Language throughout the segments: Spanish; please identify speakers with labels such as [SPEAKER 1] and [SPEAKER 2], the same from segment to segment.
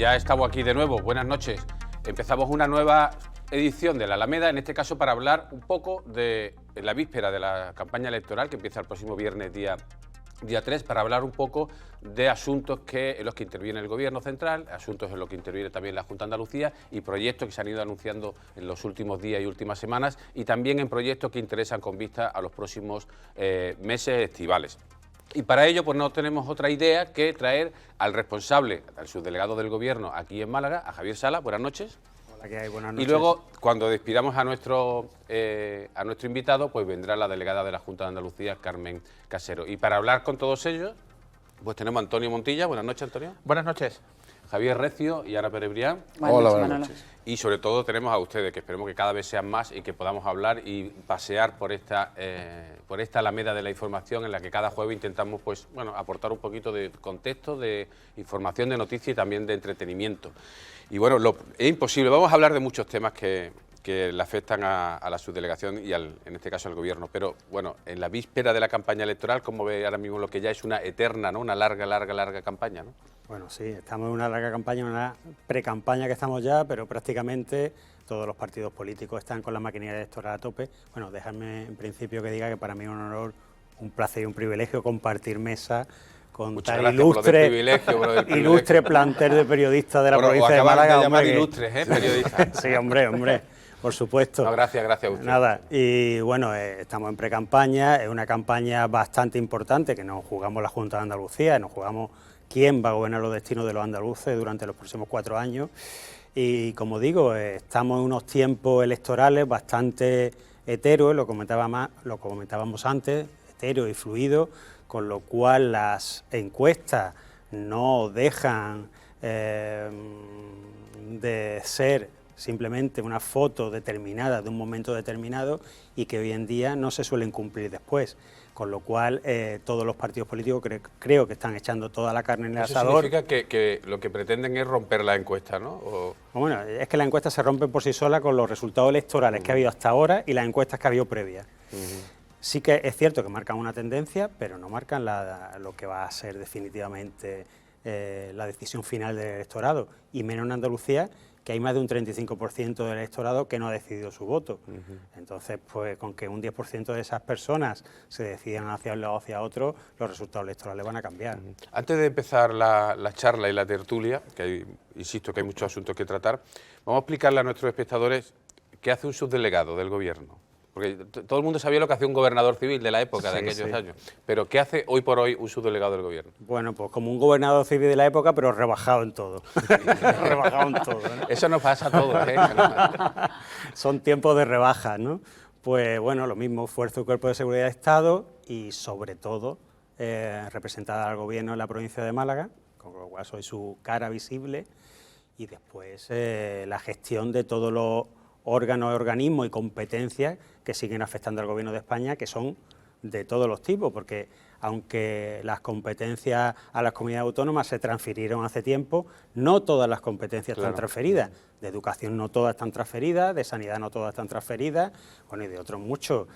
[SPEAKER 1] ya estamos aquí de nuevo. Buenas noches. Empezamos una nueva edición de La Alameda, en este caso para hablar un poco de la víspera de la campaña electoral que empieza el próximo viernes, día 3, para hablar un poco de asuntos en los que interviene el Gobierno central, asuntos en los que interviene también la Junta de Andalucía y proyectos que se han ido anunciando en los últimos días y últimas semanas, y también en proyectos que interesan con vista a los próximos meses estivales. Y para ello pues no tenemos otra idea que traer al responsable, al subdelegado del Gobierno aquí en Málaga, a Javier Sala. Buenas noches.
[SPEAKER 2] Hola, ¿qué hay? Buenas noches.
[SPEAKER 1] Y luego, cuando despidamos a nuestro invitado, pues vendrá la delegada de la Junta de Andalucía, Carmen Casero. Y para hablar con todos ellos, pues tenemos a Antonio Montilla. Buenas noches, Antonio.
[SPEAKER 3] Buenas noches.
[SPEAKER 1] Javier Recio y Ana Pérez Brián.
[SPEAKER 4] Hola, buenas noches.
[SPEAKER 1] Y sobre todo tenemos a ustedes, que esperemos que cada vez sean más y que podamos hablar y pasear por esta alameda de la información en la que cada jueves intentamos pues, bueno, aportar un poquito de contexto, de información, de noticia y también de entretenimiento. Y bueno, es imposible, vamos a hablar de muchos temas que le afectan a la subdelegación y en este caso al Gobierno, pero bueno, en la víspera de la campaña electoral, como ve ahora mismo lo que ya es una eterna, ¿no? Una larga campaña, ¿no?
[SPEAKER 2] Bueno, sí, estamos en una larga campaña, una pre-campaña que estamos ya, pero prácticamente todos los partidos políticos están con la maquinaria electoral a tope. Bueno, déjame en principio que diga que para mí es un honor, un placer y un privilegio compartir mesa con
[SPEAKER 1] Muchas
[SPEAKER 2] tan
[SPEAKER 1] ilustre
[SPEAKER 2] plantel de periodistas de la provincia de Málaga.
[SPEAKER 1] De llamar ilustres, periodistas.
[SPEAKER 2] Sí, hombre, por supuesto.
[SPEAKER 1] No, gracias a usted.
[SPEAKER 2] Nada, y bueno, estamos en pre-campaña, es una campaña bastante importante, que nos jugamos la Junta de Andalucía, nos jugamos quién va a gobernar los destinos de los andaluces durante los próximos 4 años. Y como digo, estamos en unos tiempos electorales bastante heteros, lo comentábamos antes, heteros y fluidos, con lo cual las encuestas no dejan de ser simplemente una foto determinada de un momento determinado y que hoy en día no se suelen cumplir después. Con lo cual, todos los partidos políticos creo que están echando toda la carne en el asador.
[SPEAKER 1] Eso significa que lo que pretenden es romper la encuesta, ¿no?
[SPEAKER 2] Bueno, es que las encuestas se rompen por sí solas con los resultados electorales que ha habido hasta ahora y las encuestas que ha habido previas. Sí que es cierto que marcan una tendencia, pero no marcan lo que va a ser definitivamente la decisión final del electorado, y menos en Andalucía, que hay más de un 35% del electorado que no ha decidido su voto. Entonces, pues con que un 10% de esas personas se decidan hacia un lado o hacia otro, los resultados electorales van a cambiar.
[SPEAKER 1] Antes de empezar la charla y la tertulia, insisto que hay muchos asuntos que tratar, vamos a explicarle a nuestros espectadores qué hace un subdelegado del Gobierno. Porque todo el mundo sabía lo que hacía un gobernador civil de la época, de aquellos años. Pero ¿qué hace hoy por hoy un subdelegado del Gobierno?
[SPEAKER 2] Bueno, pues como un gobernador civil de la época, pero rebajado en todo. Rebajado en todo, ¿no?
[SPEAKER 1] Eso nos pasa a todos, ¿eh?
[SPEAKER 2] Son tiempos de rebajas, ¿no? Pues bueno, lo mismo, Fuerza y Cuerpo de Seguridad de Estado y sobre todo representada al Gobierno en la provincia de Málaga, con lo cual soy su cara visible, y después la gestión de todos los órganos, organismos y competencias que siguen afectando al Gobierno de España, que son de todos los tipos, porque aunque las competencias a las comunidades autónomas se transfirieron hace tiempo, no todas las competencias están transferidas. De educación no todas están transferidas, de sanidad no todas están transferidas, bueno, y de otros muchos.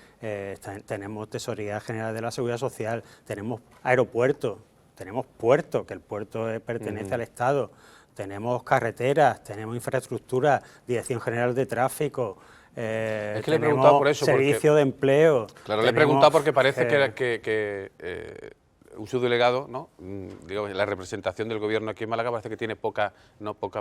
[SPEAKER 2] Tenemos Tesorería General de la Seguridad Social, tenemos aeropuertos, tenemos puertos, que el puerto pertenece al Estado, tenemos carreteras, tenemos infraestructura, Dirección General de Tráfico,
[SPEAKER 1] es que le he preguntado por eso,
[SPEAKER 2] servicio de empleo.
[SPEAKER 1] Claro, le he preguntado porque parece que un subdelegado, ¿no? Digo, la representación del Gobierno aquí en Málaga parece que tiene pocas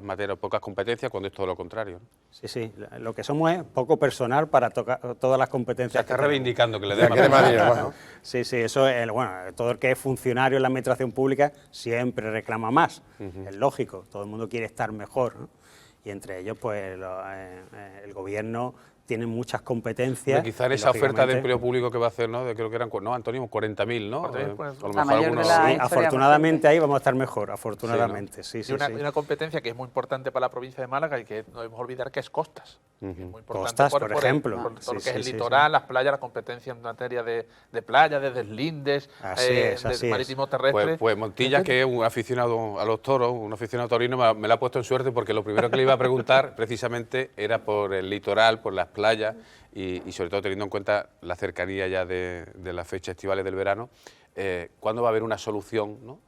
[SPEAKER 1] materias, pocas competencias, cuando es todo lo contrario, ¿no?
[SPEAKER 2] Sí, lo que somos es poco personal para todas las competencias.
[SPEAKER 1] O sea, está reivindicando que le dé más dinero, ¿no?
[SPEAKER 2] Sí, eso es, bueno, todo el que es funcionario en la administración pública siempre reclama más, es lógico, todo el mundo quiere estar mejor, ¿no? Y entre ellos, pues, el Gobierno tiene muchas competencias.
[SPEAKER 1] Pero quizás esa oferta de empleo público que va a hacer, ¿no? Creo que eran, ¿no, Antonio? 40.000, ¿no?
[SPEAKER 2] Afortunadamente ahí vamos a estar mejor, afortunadamente. Sí,
[SPEAKER 3] una competencia que es muy importante para la provincia de Málaga y que no debemos olvidar, que es costas. Es muy importante
[SPEAKER 2] costas, por ejemplo.
[SPEAKER 3] Por todo lo que es el litoral, las playas, la competencia en materia de playa, de deslindes, de marítimo terrestre.
[SPEAKER 1] Pues Montilla, que es un aficionado a los toros, un aficionado taurino, me la ha puesto en suerte, porque lo primero que le iba a preguntar precisamente era por el litoral, por las playas y sobre todo teniendo en cuenta la cercanía ya de las fechas estivales del verano. ¿Cuándo va a haber una solución, ¿no?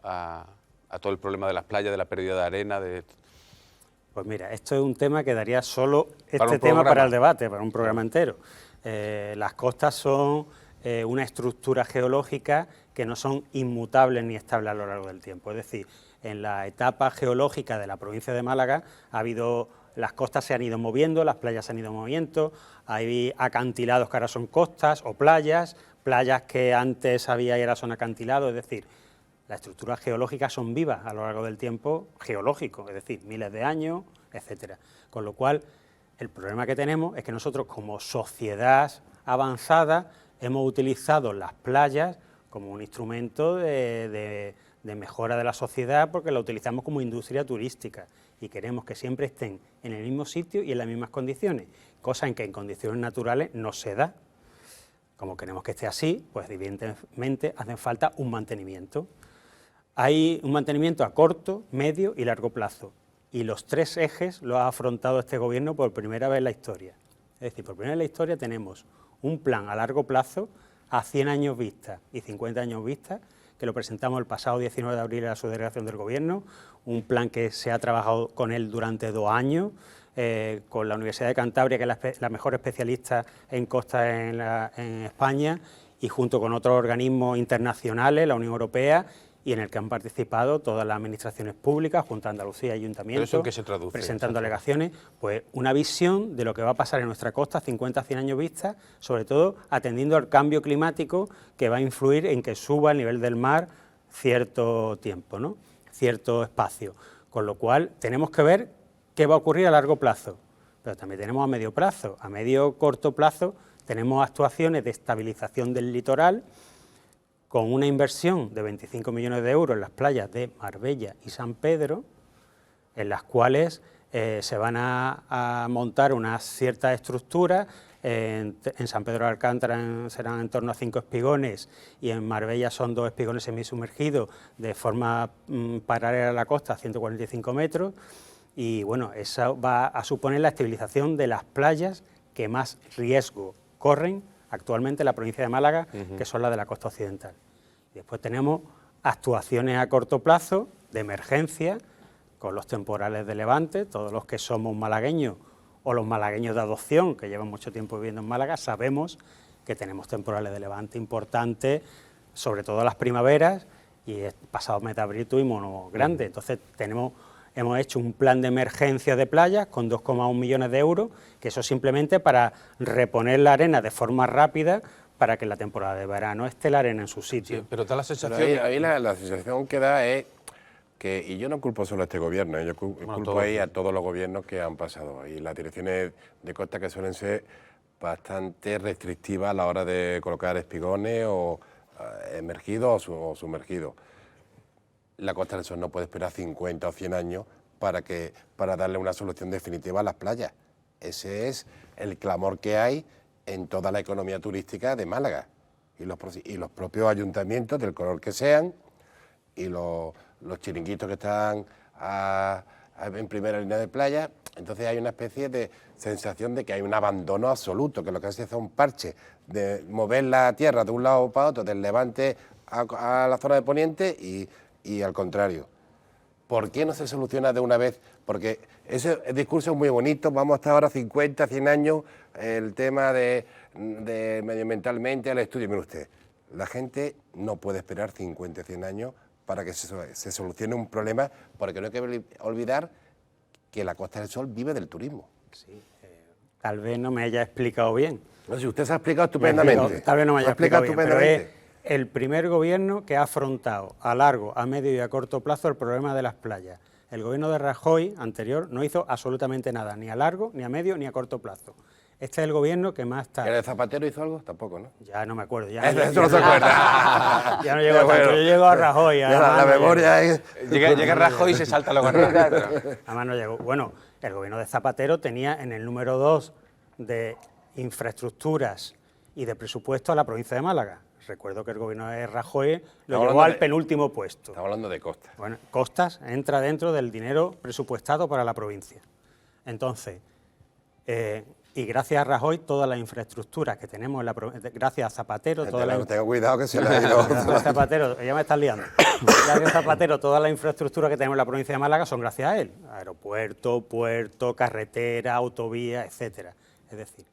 [SPEAKER 1] a todo el problema de las playas, de la pérdida de arena,
[SPEAKER 2] Pues mira, esto es un tema que daría solo
[SPEAKER 1] Para
[SPEAKER 2] el debate, para un programa entero. Las costas son una estructura geológica que no son inmutables ni estables a lo largo del tiempo. Es decir, en la etapa geológica de la provincia de Málaga las costas se han ido moviendo, las playas se han ido moviendo, hay acantilados que ahora son costas o playas que antes había y ahora son acantilados, es decir, las estructuras geológicas son vivas a lo largo del tiempo geológico, es decir, miles de años, etcétera. Con lo cual, el problema que tenemos es que nosotros como sociedad avanzada hemos utilizado las playas como un instrumento de mejora de la sociedad porque la utilizamos como industria turística y queremos que siempre estén en el mismo sitio y en las mismas condiciones, cosa en que en condiciones naturales no se da. Como queremos que esté así, pues evidentemente hace falta un mantenimiento. Hay un mantenimiento a corto, medio y largo plazo. Y los tres ejes los ha afrontado este Gobierno por primera vez en la historia. Es decir, por primera vez en la historia tenemos un plan a largo plazo, a 100 años vista y 50 años vista, que lo presentamos el pasado 19 de abril a la subdelegación del Gobierno, un plan que se ha trabajado con él durante 2 años, con la Universidad de Cantabria, que es la mejor especialista en costas en España, y junto con otros organismos internacionales, la Unión Europea, y en el que han participado todas las administraciones públicas, Junta de Andalucía y Ayuntamiento,
[SPEAKER 1] ¿Pero eso en qué se traduce?
[SPEAKER 2] Presentando alegaciones, pues una visión de lo que va a pasar en nuestra costa 50 a 100 años vista, sobre todo atendiendo al cambio climático que va a influir en que suba el nivel del mar cierto tiempo, ¿no? Cierto espacio. Con lo cual tenemos que ver qué va a ocurrir a largo plazo, pero también tenemos a medio plazo. A medio corto plazo tenemos actuaciones de estabilización del litoral, con una inversión de 25 millones de euros en las playas de Marbella y San Pedro, en las cuales se van a montar unas ciertas estructuras. En San Pedro de Alcántara serán en torno a 5 espigones y en Marbella son 2 espigones semisumergidos de forma paralela a la costa, a 145 metros. Y bueno, eso va a suponer la estabilización de las playas que más riesgo corren actualmente en la provincia de Málaga, que son las de la costa occidental. Y después tenemos actuaciones a corto plazo de emergencia con los temporales de Levante. Todos los que somos malagueños o los malagueños de adopción que llevan mucho tiempo viviendo en Málaga sabemos que tenemos temporales de Levante importantes, sobre todo las primaveras, y el pasado mes de abril tuvimos uno grande. Entonces hemos hecho un plan de emergencia de playas con 2,1 millones de euros, que eso simplemente para reponer la arena de forma rápida para que en la temporada de verano esté la arena en su sitio.
[SPEAKER 1] Sí, pero da la sensación...
[SPEAKER 4] Ahí la sensación que da es que, y yo no culpo solo a este Gobierno, yo culpo ahí a todos los gobiernos que han pasado, y las direcciones de costa que suelen ser bastante restrictivas a la hora de colocar espigones o emergidos o sumergidos. La Costa del Sol no puede esperar 50 o 100 años para darle una solución definitiva a las playas. Ese es el clamor que hay en toda la economía turística de Málaga. Y los propios ayuntamientos, del color que sean, y los chiringuitos que están en primera línea de playa. Entonces hay una especie de sensación de que hay un abandono absoluto, que lo que hace es un parche de mover la tierra de un lado para otro, del Levante a la zona de Poniente y al contrario. ¿Por qué no se soluciona de una vez? Porque ese discurso es muy bonito, vamos hasta ahora 50, 100 años, el tema de medioambientalmente, el estudio. Mire usted, la gente no puede esperar 50, 100 años para que se solucione un problema, porque no hay que olvidar que la Costa del Sol vive del turismo.
[SPEAKER 2] Sí, tal vez no me haya explicado bien.
[SPEAKER 4] No, si usted se ha explicado estupendamente.
[SPEAKER 2] Tal vez no me haya explicado bien, pero es el primer gobierno que ha afrontado a largo, a medio y a corto plazo el problema de las playas. El gobierno de Rajoy anterior no hizo absolutamente nada, ni a largo, ni a medio, ni a corto plazo. Este es el gobierno que más está...
[SPEAKER 4] ¿El de Zapatero hizo algo? Tampoco, ¿no?
[SPEAKER 2] Ya no me acuerdo.
[SPEAKER 4] Eso no se acuerda.
[SPEAKER 2] Ya no llego a tanto, yo llego a Rajoy.
[SPEAKER 4] La memoria es...
[SPEAKER 1] Llega Rajoy y se salta los garrotes.
[SPEAKER 2] Además no llegó. Bueno, el gobierno de Zapatero tenía en el número 2 de infraestructuras y de presupuesto a la provincia de Málaga. Recuerdo que el gobierno de Rajoy lo llevó al penúltimo puesto.
[SPEAKER 4] Estamos hablando de costas.
[SPEAKER 2] Bueno, costas entra dentro del dinero presupuestado para la provincia. Entonces, Y gracias a Rajoy, todas las infraestructuras que tenemos, gracias a Zapatero,
[SPEAKER 4] tengo cuidado que se le ha ido.
[SPEAKER 2] Gracias a Zapatero, ya me estás liando. Gracias a Zapatero, todas las infraestructuras que tenemos en la provincia de Málaga son gracias a él. Aeropuerto, puerto, carretera, autovía, etcétera. Es decir,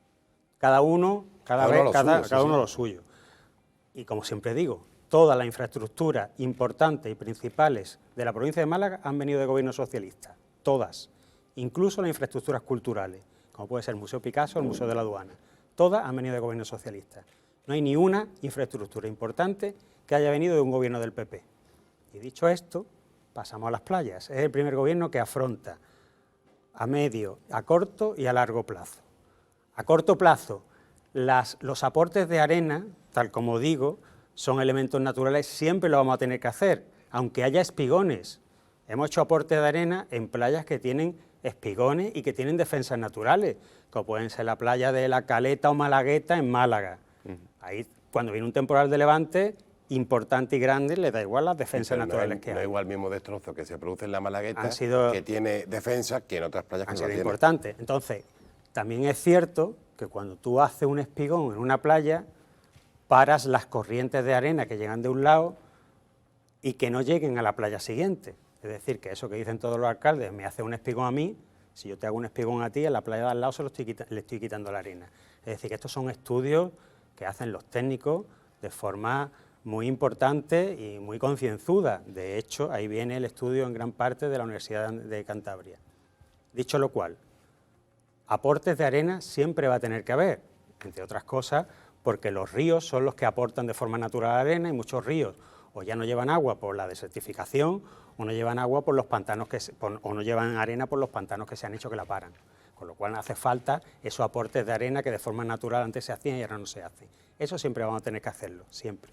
[SPEAKER 2] cada uno lo suyo. Y como siempre digo, todas las infraestructuras importantes y principales de la provincia de Málaga han venido de gobierno socialista. Todas. Incluso las infraestructuras culturales, como puede ser el Museo Picasso o el Museo de la Aduana. Todas han venido de gobierno socialista. No hay ni una infraestructura importante que haya venido de un gobierno del PP. Y dicho esto, pasamos a las playas. Es el primer gobierno que afronta a medio, a corto y a largo plazo. A corto plazo, los aportes de arena, tal como digo, son elementos naturales, siempre lo vamos a tener que hacer, aunque haya espigones. Hemos hecho aportes de arena en playas que tienen espigones y que tienen defensas naturales, como pueden ser la playa de La Caleta o Malagueta en Málaga. Ahí, cuando viene un temporal de levante importante y grande, le da igual las defensas naturales que hay.
[SPEAKER 4] No es igual el mismo destrozo que se produce en la Malagueta, que tiene defensa, que en otras playas que no tiene.
[SPEAKER 2] Importante. Entonces, también es cierto que cuando tú haces un espigón en una playa, paras las corrientes de arena que llegan de un lado y que no lleguen a la playa siguiente. Es decir, que eso que dicen todos los alcaldes, me hace un espigón a mí, si yo te hago un espigón a ti, en la playa de al lado le estoy quitando la arena. Es decir, que estos son estudios que hacen los técnicos de forma muy importante y muy concienzuda. De hecho, ahí viene el estudio en gran parte de la Universidad de Cantabria. Dicho lo cual, aportes de arena siempre va a tener que haber, entre otras cosas, porque los ríos son los que aportan de forma natural arena y muchos ríos o ya no llevan agua por la desertificación o no llevan agua por los pantanos o no llevan arena por los pantanos que se han hecho que la paran. Con lo cual hace falta esos aportes de arena que de forma natural antes se hacían y ahora no se hacen. Eso siempre vamos a tener que hacerlo, siempre.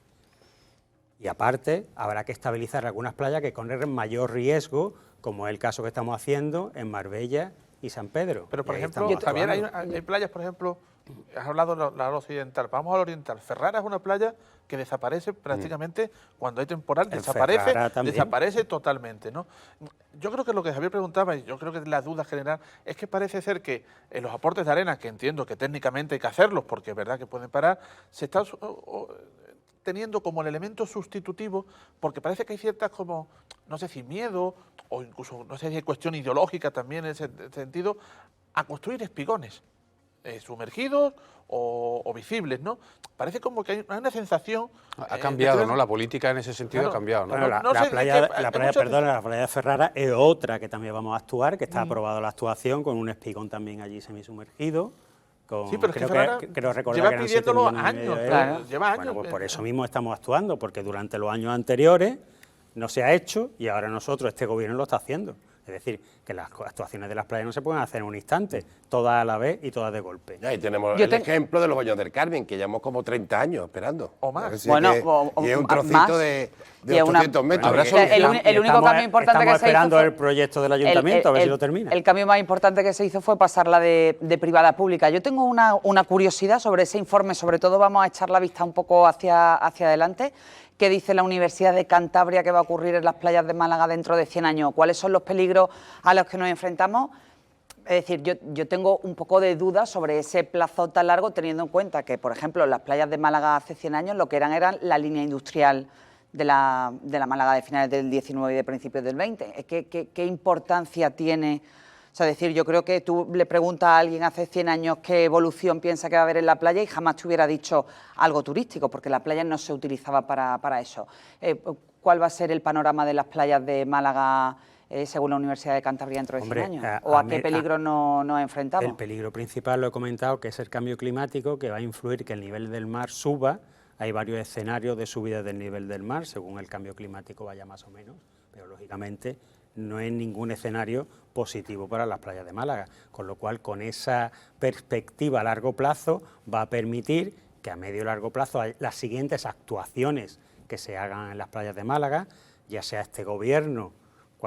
[SPEAKER 2] Y aparte, habrá que estabilizar algunas playas que corren mayor riesgo, como es el caso que estamos haciendo en Marbella y San Pedro.
[SPEAKER 3] Pero, por ejemplo, Javier, hay playas, por ejemplo, has hablado de la occidental, vamos al oriental. Ferrara es una playa que desaparece prácticamente cuando hay temporal, desaparece totalmente, ¿no? Yo creo que lo que Javier preguntaba, y yo creo que la duda general, es que parece ser que en los aportes de arena, que entiendo que técnicamente hay que hacerlos, porque es verdad que pueden parar, se está teniendo como el elemento sustitutivo, porque parece que hay ciertas como, no sé si miedo, o incluso, no sé si hay cuestión ideológica también en ese sentido, a construir espigones. Sumergidos o visibles, ¿no? Parece como que hay una sensación...
[SPEAKER 1] Ha cambiado, ¿no? La política en ese sentido ha cambiado, ¿no?
[SPEAKER 2] Bueno, la playa de Ferrara es otra que también vamos a actuar, que está aprobada la actuación con un espigón también allí semisumergido.
[SPEAKER 3] Sí, pero
[SPEAKER 2] creo recordar
[SPEAKER 3] lleva
[SPEAKER 2] que eran
[SPEAKER 3] pidiéndolo años, lleva años.
[SPEAKER 2] Bueno, pues por eso mismo estamos actuando, porque durante los años anteriores no se ha hecho y ahora nosotros, este gobierno, lo está haciendo. Es decir, que las actuaciones de las playas no se pueden hacer en un instante, todas a la vez y todas de golpe.
[SPEAKER 4] Y ahí tenemos el ejemplo de los Baños del Carmen, que llevamos como 30 años esperando.
[SPEAKER 3] O más.
[SPEAKER 5] Bueno,
[SPEAKER 4] y es un trocito de 800 metros.
[SPEAKER 5] El único cambio importante que se hizo...
[SPEAKER 2] Estamos esperando el proyecto del ayuntamiento, a ver si lo termina.
[SPEAKER 5] El cambio más importante que se hizo fue pasarla de privada a pública. Yo tengo una curiosidad sobre ese informe, sobre todo vamos a echar la vista un poco hacia adelante. ¿Qué dice la Universidad de Cantabria que va a ocurrir en las playas de Málaga dentro de 100 años? ¿Cuáles son los peligros a los que nos enfrentamos? Es decir, yo tengo un poco de dudas sobre ese plazo tan largo, teniendo en cuenta que, por ejemplo, las playas de Málaga hace 100 años lo que eran la línea industrial de la Málaga de finales del 19 y de principios del 20. ¿Qué importancia tiene? O sea, decir, yo creo que tú le preguntas a alguien hace 100 años qué evolución piensa que va a haber en la playa y jamás te hubiera dicho algo turístico, porque la playa no se utilizaba para eso. ¿Cuál va a ser el panorama de las playas de Málaga según la Universidad de Cantabria dentro de 100 años? ¿O a qué peligro nos enfrentamos?
[SPEAKER 2] El peligro principal, lo he comentado, que es el cambio climático, que va a influir que el nivel del mar suba. Hay varios escenarios de subida del nivel del mar, según el cambio climático vaya más o menos, pero lógicamente no es ningún escenario positivo para las playas de Málaga, con lo cual con esa perspectiva a largo plazo va a permitir que a medio y largo plazo las siguientes actuaciones que se hagan en las playas de Málaga, ya sea este gobierno,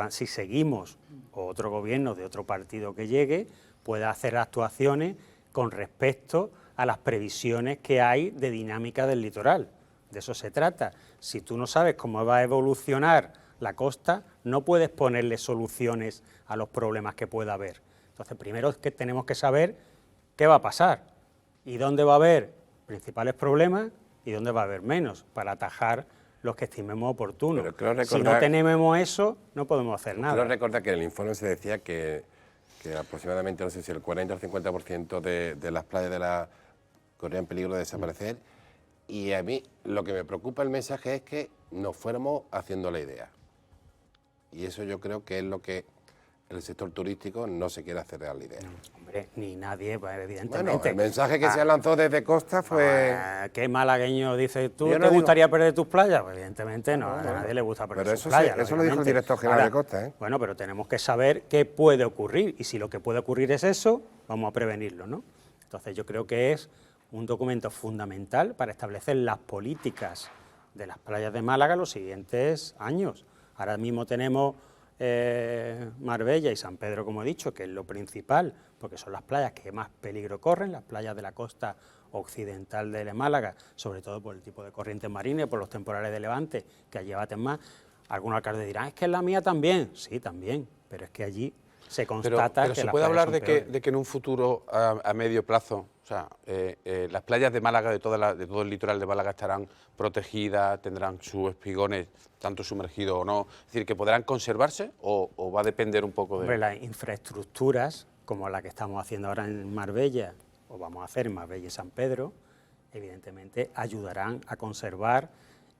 [SPEAKER 2] si seguimos, o otro gobierno de otro partido que llegue, pueda hacer actuaciones con respecto a las previsiones que hay de dinámica del litoral. De eso se trata. Si tú no sabes cómo va a evolucionar la costa, no puedes ponerle soluciones a los problemas que pueda haber. Entonces, primero es que tenemos que saber ¿qué va a pasar? ¿Y dónde va a haber principales problemas y dónde va a haber menos? Para atajar los que estimemos oportunos. Si no tenemos eso, no podemos hacer nada.
[SPEAKER 4] Quiero recordar que en el informe se decía que aproximadamente, no sé si el 40 o el 50% de las playas de la corrían peligro de desaparecer. Y a mí lo que me preocupa el mensaje es que nos fuéramos haciendo la idea. Y eso yo creo que es lo que el sector turístico no se quiere hacer realidad.
[SPEAKER 2] Hombre, ni nadie, pues, evidentemente.
[SPEAKER 4] Bueno, el mensaje que se lanzó desde Costa fue...
[SPEAKER 2] ¿Qué malagueño dices tú? ¿Te gustaría perder tus playas? Pues, evidentemente no, a nadie le gusta perder sus playas.
[SPEAKER 4] Eso lo dijo el director general de Costa, ¿eh?
[SPEAKER 2] Bueno, pero tenemos que saber qué puede ocurrir, y si lo que puede ocurrir es eso, vamos a prevenirlo, ¿no? Entonces yo creo que es un documento fundamental para establecer las políticas de las playas de Málaga los siguientes años. Ahora mismo tenemos Marbella y San Pedro, como he dicho, que es lo principal, porque son las playas que más peligro corren, las playas de la costa occidental de Málaga, sobre todo por el tipo de corrientes marinas y por los temporales de levante, que allí abaten más. Algunos alcaldes dirán, es que en la mía también. Sí, también, pero es que allí se constata
[SPEAKER 1] pero
[SPEAKER 2] que
[SPEAKER 1] se puede hablar de que en un futuro a medio plazo, o sea, las playas de Málaga, de todo el litoral de Málaga estarán protegidas, tendrán sus espigones tanto sumergidos o no, es decir, que podrán conservarse o va a depender un poco de...
[SPEAKER 2] Hombre, las infraestructuras, como la que estamos haciendo ahora en Marbella, o vamos a hacer en Marbella y San Pedro, evidentemente ayudarán a conservar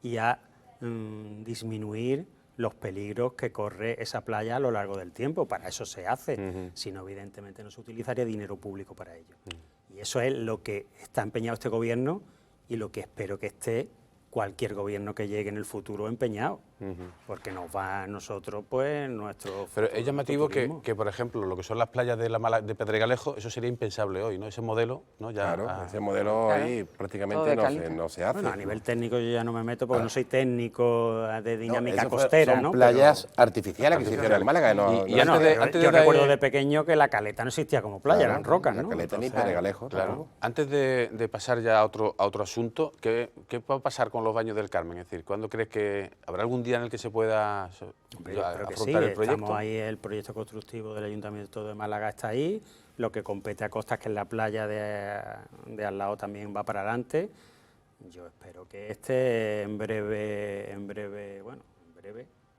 [SPEAKER 2] y a disminuir los peligros que corre esa playa a lo largo del tiempo. Para eso se hace, si no, evidentemente no se utilizaría dinero público para ello. Y eso es lo que está empeñado este gobierno y lo que espero que esté cualquier gobierno que llegue en el futuro empeñado, porque nos va a nosotros, pues, nuestro...
[SPEAKER 1] Pero es llamativo que, por ejemplo, lo que son las playas de Pedregalejo, eso sería impensable hoy, ¿no? Ese modelo, ¿no? Ya,
[SPEAKER 4] claro, ese modelo hoy prácticamente no se hace.
[SPEAKER 2] Bueno, a nivel técnico yo ya no me meto porque no soy técnico de dinámica costera,
[SPEAKER 4] son
[SPEAKER 2] ¿no?
[SPEAKER 4] playas artificiales que se hicieron en Málaga.
[SPEAKER 2] Yo recuerdo de pequeño que la Caleta no existía como playa, eran rocas, ¿no?
[SPEAKER 4] La Caleta ni Pedregalejo.
[SPEAKER 1] Claro. Antes de pasar ya a otro asunto, ¿qué va a pasar con los baños del Carmen? Es decir, ¿cuándo crees que habrá algún día en el que se pueda afrontar el proyecto?
[SPEAKER 2] Estamos ahí, el proyecto constructivo del Ayuntamiento de Málaga está ahí, lo que compete a Costas, que es la playa de al lado, también va para adelante. Yo espero que en breve,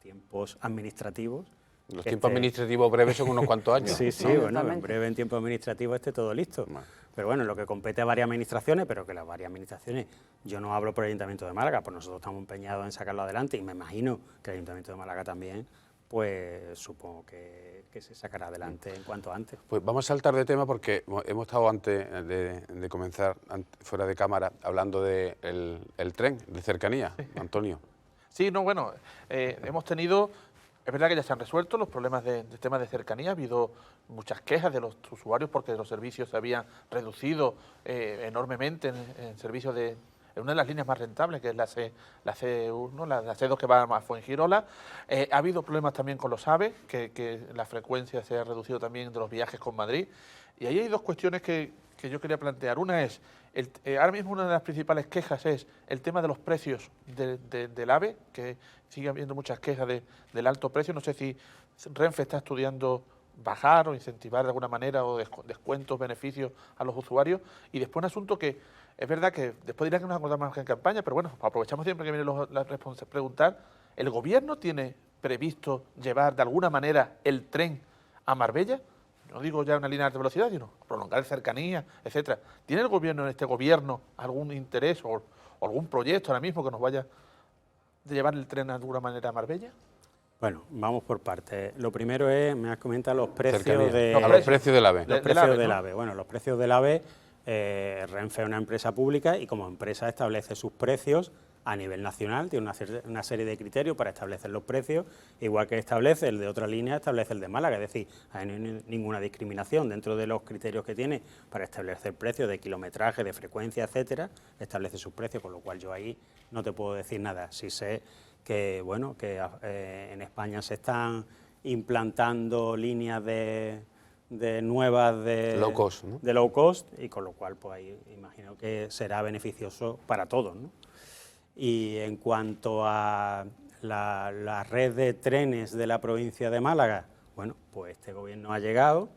[SPEAKER 2] tiempos administrativos.
[SPEAKER 1] Los tiempos administrativos breves son unos cuantos años.
[SPEAKER 2] Sí, ¿no? Bueno, en breve, en tiempo administrativo, esté todo listo. Bueno. Pero bueno, lo que compete a varias administraciones, pero que las varias administraciones, yo no hablo por el Ayuntamiento de Málaga, pues nosotros estamos empeñados en sacarlo adelante y me imagino que el Ayuntamiento de Málaga también, pues supongo que se sacará adelante en cuanto antes.
[SPEAKER 1] Pues vamos a saltar de tema porque hemos estado antes de comenzar, fuera de cámara, hablando del tren de cercanía, sí. Antonio.
[SPEAKER 3] Sí, no, bueno, hemos tenido... Es verdad que ya se han resuelto los problemas de temas de cercanía, ha habido muchas quejas de los usuarios porque los servicios se habían reducido enormemente en servicios en una de las líneas más rentables, que es la C1, la C2 que va a Fuengirola. Ha habido problemas también con los AVE, que la frecuencia se ha reducido también de los viajes con Madrid. Y ahí hay dos cuestiones que yo quería plantear. Una es, ahora mismo una de las principales quejas es el tema de los precios del AVE, que sigue habiendo muchas quejas del alto precio. No sé si Renfe está estudiando bajar o incentivar de alguna manera o descuentos, beneficios a los usuarios. Y después un asunto que es verdad que después dirán que nos acordamos en campaña, pero bueno, aprovechamos siempre que vienen las responsables preguntar, ¿el gobierno tiene previsto llevar de alguna manera el tren a Marbella? No digo ya una línea de alta velocidad, sino prolongar cercanía, etcétera. ¿Tiene el gobierno, en este gobierno, algún interés o algún proyecto ahora mismo que nos vaya de llevar el tren de alguna manera a Marbella?
[SPEAKER 2] Bueno, vamos por partes. Lo primero es, me has comentado los precios
[SPEAKER 1] los precios del AVE.
[SPEAKER 2] Los precios del AVE. Bueno, los precios del AVE, Renfe es una empresa pública y como empresa establece sus precios a nivel nacional, tiene una serie de criterios para establecer los precios, igual que establece el de otra línea, establece el de Málaga, es decir, no hay ninguna discriminación dentro de los criterios que tiene para establecer precios de kilometraje, de frecuencia, etcétera, establece sus precios, con lo cual yo ahí no te puedo decir nada. Sí sé que, bueno, que en España se están implantando líneas nuevas de
[SPEAKER 1] low cost, ¿no?
[SPEAKER 2] De low cost, y con lo cual pues ahí imagino que será beneficioso para todos, ¿no? Y en cuanto a la red de trenes de la provincia de Málaga, bueno, pues este gobierno ha llegado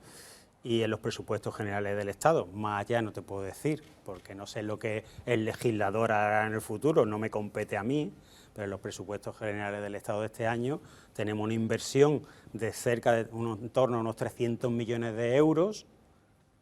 [SPEAKER 2] y en los presupuestos generales del Estado. Más allá no te puedo decir, porque no sé lo que el legislador hará en el futuro, no me compete a mí, pero en los presupuestos generales del Estado de este año tenemos una inversión de cerca de en torno a unos 300 millones de euros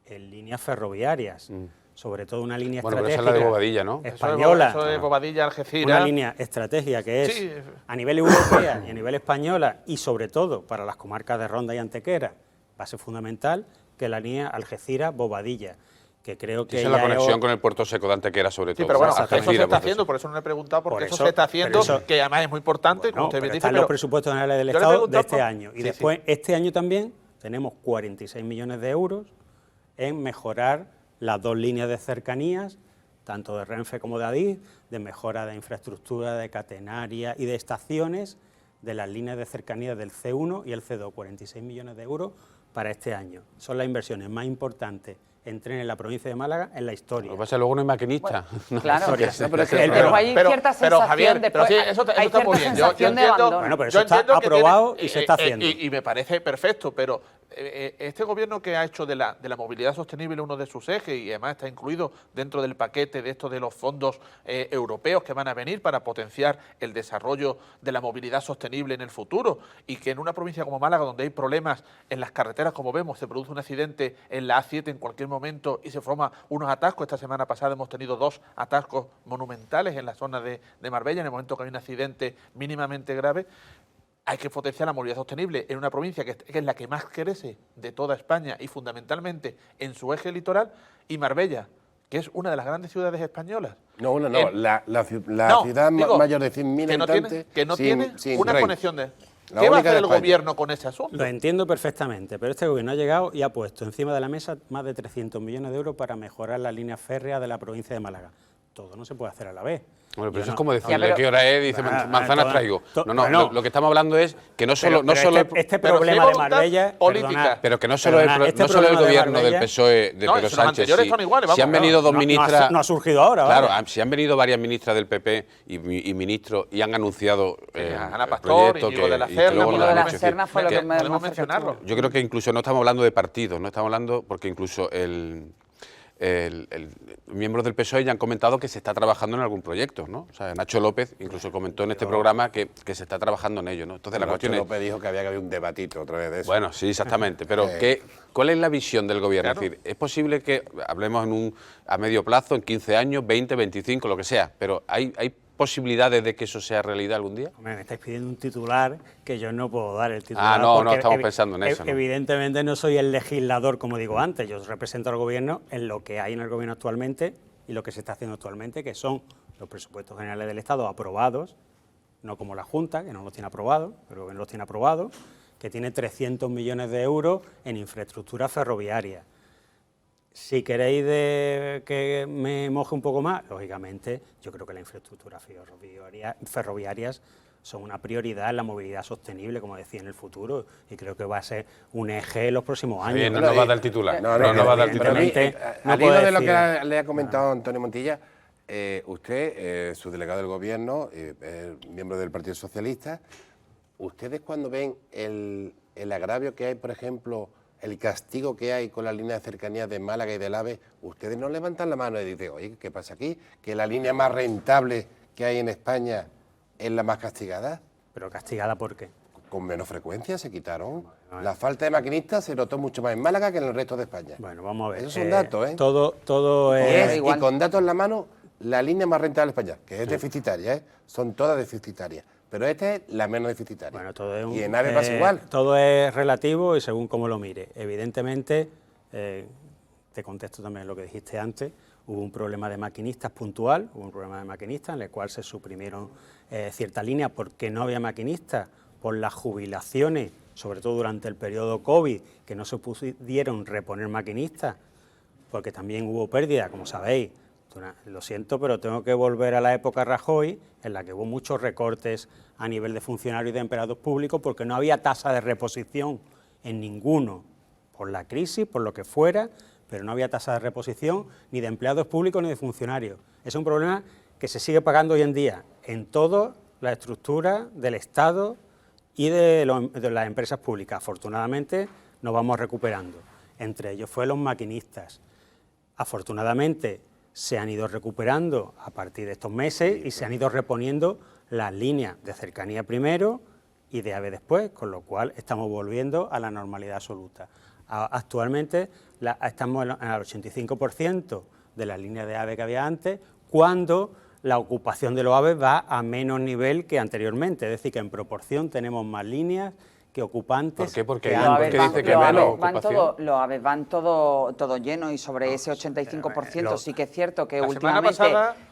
[SPEAKER 2] en líneas ferroviarias. Sobre todo una línea estratégica.
[SPEAKER 1] Pero esa es la de Bobadilla, ¿no?
[SPEAKER 3] Española. Eso de Bobadilla, Algeciras.
[SPEAKER 2] Una línea estratégica que es a nivel europea y a nivel española y sobre todo para las comarcas de Ronda y Antequera, base fundamental, que la línea Algeciras-Bobadilla, que creo que
[SPEAKER 1] esa es la conexión con el puerto seco de Antequera, sobre todo.
[SPEAKER 3] Sí, pero bueno, eso se está haciendo, por eso no le he preguntado, porque eso se está haciendo, que además es muy importante, como usted bien dice.
[SPEAKER 2] Están los presupuestos generales del Estado de este año. Y después, este año también, tenemos 46 millones de euros en mejorar las 2 líneas de cercanías, tanto de Renfe como de Adif, de mejora de infraestructura, de catenaria y de estaciones de las líneas de cercanías del C1 y el C2, 46 millones de euros para este año. Son las inversiones más importantes en tren en la provincia de Málaga en la historia.
[SPEAKER 1] Lo que pasa es que luego no hay maquinista.
[SPEAKER 5] Bueno, claro, pero hay cierta sensación
[SPEAKER 3] Javier,
[SPEAKER 5] después,
[SPEAKER 3] eso está muy bien. Yo entiendo,
[SPEAKER 2] bueno, pero eso está aprobado y se está haciendo.
[SPEAKER 3] Y me parece perfecto, pero este gobierno que ha hecho de la movilidad sostenible uno de sus ejes y además está incluido dentro del paquete de estos de los fondos europeos que van a venir para potenciar el desarrollo de la movilidad sostenible en el futuro, y que en una provincia como Málaga, donde hay problemas en las carreteras, como vemos, se produce un accidente en la A7 en cualquier momento y se forman unos atascos. Esta semana pasada hemos tenido 2 atascos monumentales en la zona de Marbella, en el momento que hay un accidente mínimamente grave. Hay que potenciar la movilidad sostenible en una provincia que es la que más crece de toda España y fundamentalmente en su eje litoral, y Marbella, que es una de las grandes ciudades españolas.
[SPEAKER 4] La ciudad mayor de 100.000 habitantes
[SPEAKER 3] que no tiene una
[SPEAKER 4] tren.
[SPEAKER 3] Conexión de... ¿Qué va a hacer el gobierno con ese asunto?
[SPEAKER 2] Lo entiendo perfectamente, pero este gobierno ha llegado y ha puesto encima de la mesa más de 300 millones de euros para mejorar las líneas férreas de la provincia de Málaga. Todo no se puede hacer a la vez.
[SPEAKER 1] Bueno, pero eso es como decirle qué hora es, dice manzanas traigo.
[SPEAKER 2] No,
[SPEAKER 1] lo que estamos hablando es que no solo...
[SPEAKER 2] Este problema de Marbella...
[SPEAKER 3] política.
[SPEAKER 1] Pero que no solo el gobierno del PSOE, de Pedro Sánchez. Si han venido 2 ministras...
[SPEAKER 2] No ha surgido ahora.
[SPEAKER 1] Claro, si han venido varias ministras del PP y ministros y han anunciado
[SPEAKER 3] Ana Pastor, Íñigo de la
[SPEAKER 5] Serna fue lo que me
[SPEAKER 3] podemos mencionarlo.
[SPEAKER 1] Yo creo que incluso no estamos hablando de partidos, no estamos hablando porque incluso miembros del PSOE ya han comentado que se está trabajando en algún proyecto, ¿no? O sea, Nacho López incluso comentó en este programa que se está trabajando en ello, ¿no? Entonces la cuestión
[SPEAKER 4] Nacho López dijo que había que haber un debatito otra vez de eso.
[SPEAKER 1] Bueno, sí, exactamente, pero ¿cuál es la visión del gobierno? Claro. Es decir, es posible que hablemos a medio plazo, en 15 años, 20, 25, lo que sea, pero ¿hay posibilidades de que eso sea realidad algún día?
[SPEAKER 2] Hombre, me estáis pidiendo un titular que yo no puedo dar el titular.
[SPEAKER 1] No estamos pensando en eso. ¿no?
[SPEAKER 2] Evidentemente no soy el legislador, como digo antes, yo represento al gobierno en lo que hay en el gobierno actualmente y lo que se está haciendo actualmente, que son los presupuestos generales del Estado aprobados, no como la Junta, que no los tiene aprobados, pero el gobierno los tiene aprobados, que tiene 300 millones de euros en infraestructura ferroviaria. Si queréis que me moje un poco más, lógicamente, yo creo que las infraestructuras ferroviarias son una prioridad en la movilidad sostenible, como decía, en el futuro, y creo que va a ser un eje en los próximos años.
[SPEAKER 1] No va a dar el titular.
[SPEAKER 4] No va a dar el titular. Al hilo de lo que le ha comentado Antonio Montilla, usted, subdelegado del Gobierno, miembro del Partido Socialista, ¿ustedes cuando ven el agravio que hay, por ejemplo, el castigo que hay con la línea de cercanías de Málaga y del AVE, ustedes no levantan la mano y dicen, oye, ¿qué pasa aquí? ¿Que la línea más rentable que hay en España es la más castigada?
[SPEAKER 2] ¿Pero castigada por qué?
[SPEAKER 4] Con menos frecuencia se quitaron. La falta de maquinistas se notó mucho más en Málaga que en el resto de España.
[SPEAKER 2] Bueno, vamos a ver.
[SPEAKER 4] Esos son datos, ¿eh?
[SPEAKER 2] Todo es...
[SPEAKER 4] Y con datos en la mano, la línea más rentable de España, que es deficitaria, ¿eh? Son todas deficitarias. Pero esta es la menos deficitaria.
[SPEAKER 2] Bueno, todo es
[SPEAKER 4] y en AVE pasa igual.
[SPEAKER 2] Todo es relativo y según cómo lo mire. Evidentemente, te contesto también lo que dijiste antes, hubo un problema de maquinistas puntual, en el cual se suprimieron ciertas líneas porque no había maquinistas, por las jubilaciones, sobre todo durante el periodo COVID, que no se pudieron reponer maquinistas, porque también hubo pérdida, como sabéis. Lo siento, pero tengo que volver a la época Rajoy, en la que hubo muchos recortes a nivel de funcionarios y de empleados públicos, porque no había tasa de reposición en ninguno, por la crisis, por lo que fuera, pero no había tasa de reposición ni de empleados públicos ni de funcionarios. Es un problema que se sigue pagando hoy en día en toda la estructura del Estado y de las empresas públicas. Afortunadamente nos vamos recuperando. entre ellos fue los maquinistas. Afortunadamente se han ido recuperando a partir de estos meses y se han ido reponiendo las líneas de cercanía primero y de AVE después, con lo cual estamos volviendo a la normalidad absoluta. Actualmente estamos al 85% de las líneas de AVE que había antes, cuando la ocupación de los AVE va a menos nivel que anteriormente, es decir, que en proporción tenemos más líneas que ocupantes.
[SPEAKER 1] ¿Por qué? Porque
[SPEAKER 2] que
[SPEAKER 1] ¿por qué dice que menos ocupación?
[SPEAKER 5] Los AVE van todo llenos y sobre ese 85% sí que es cierto que últimamente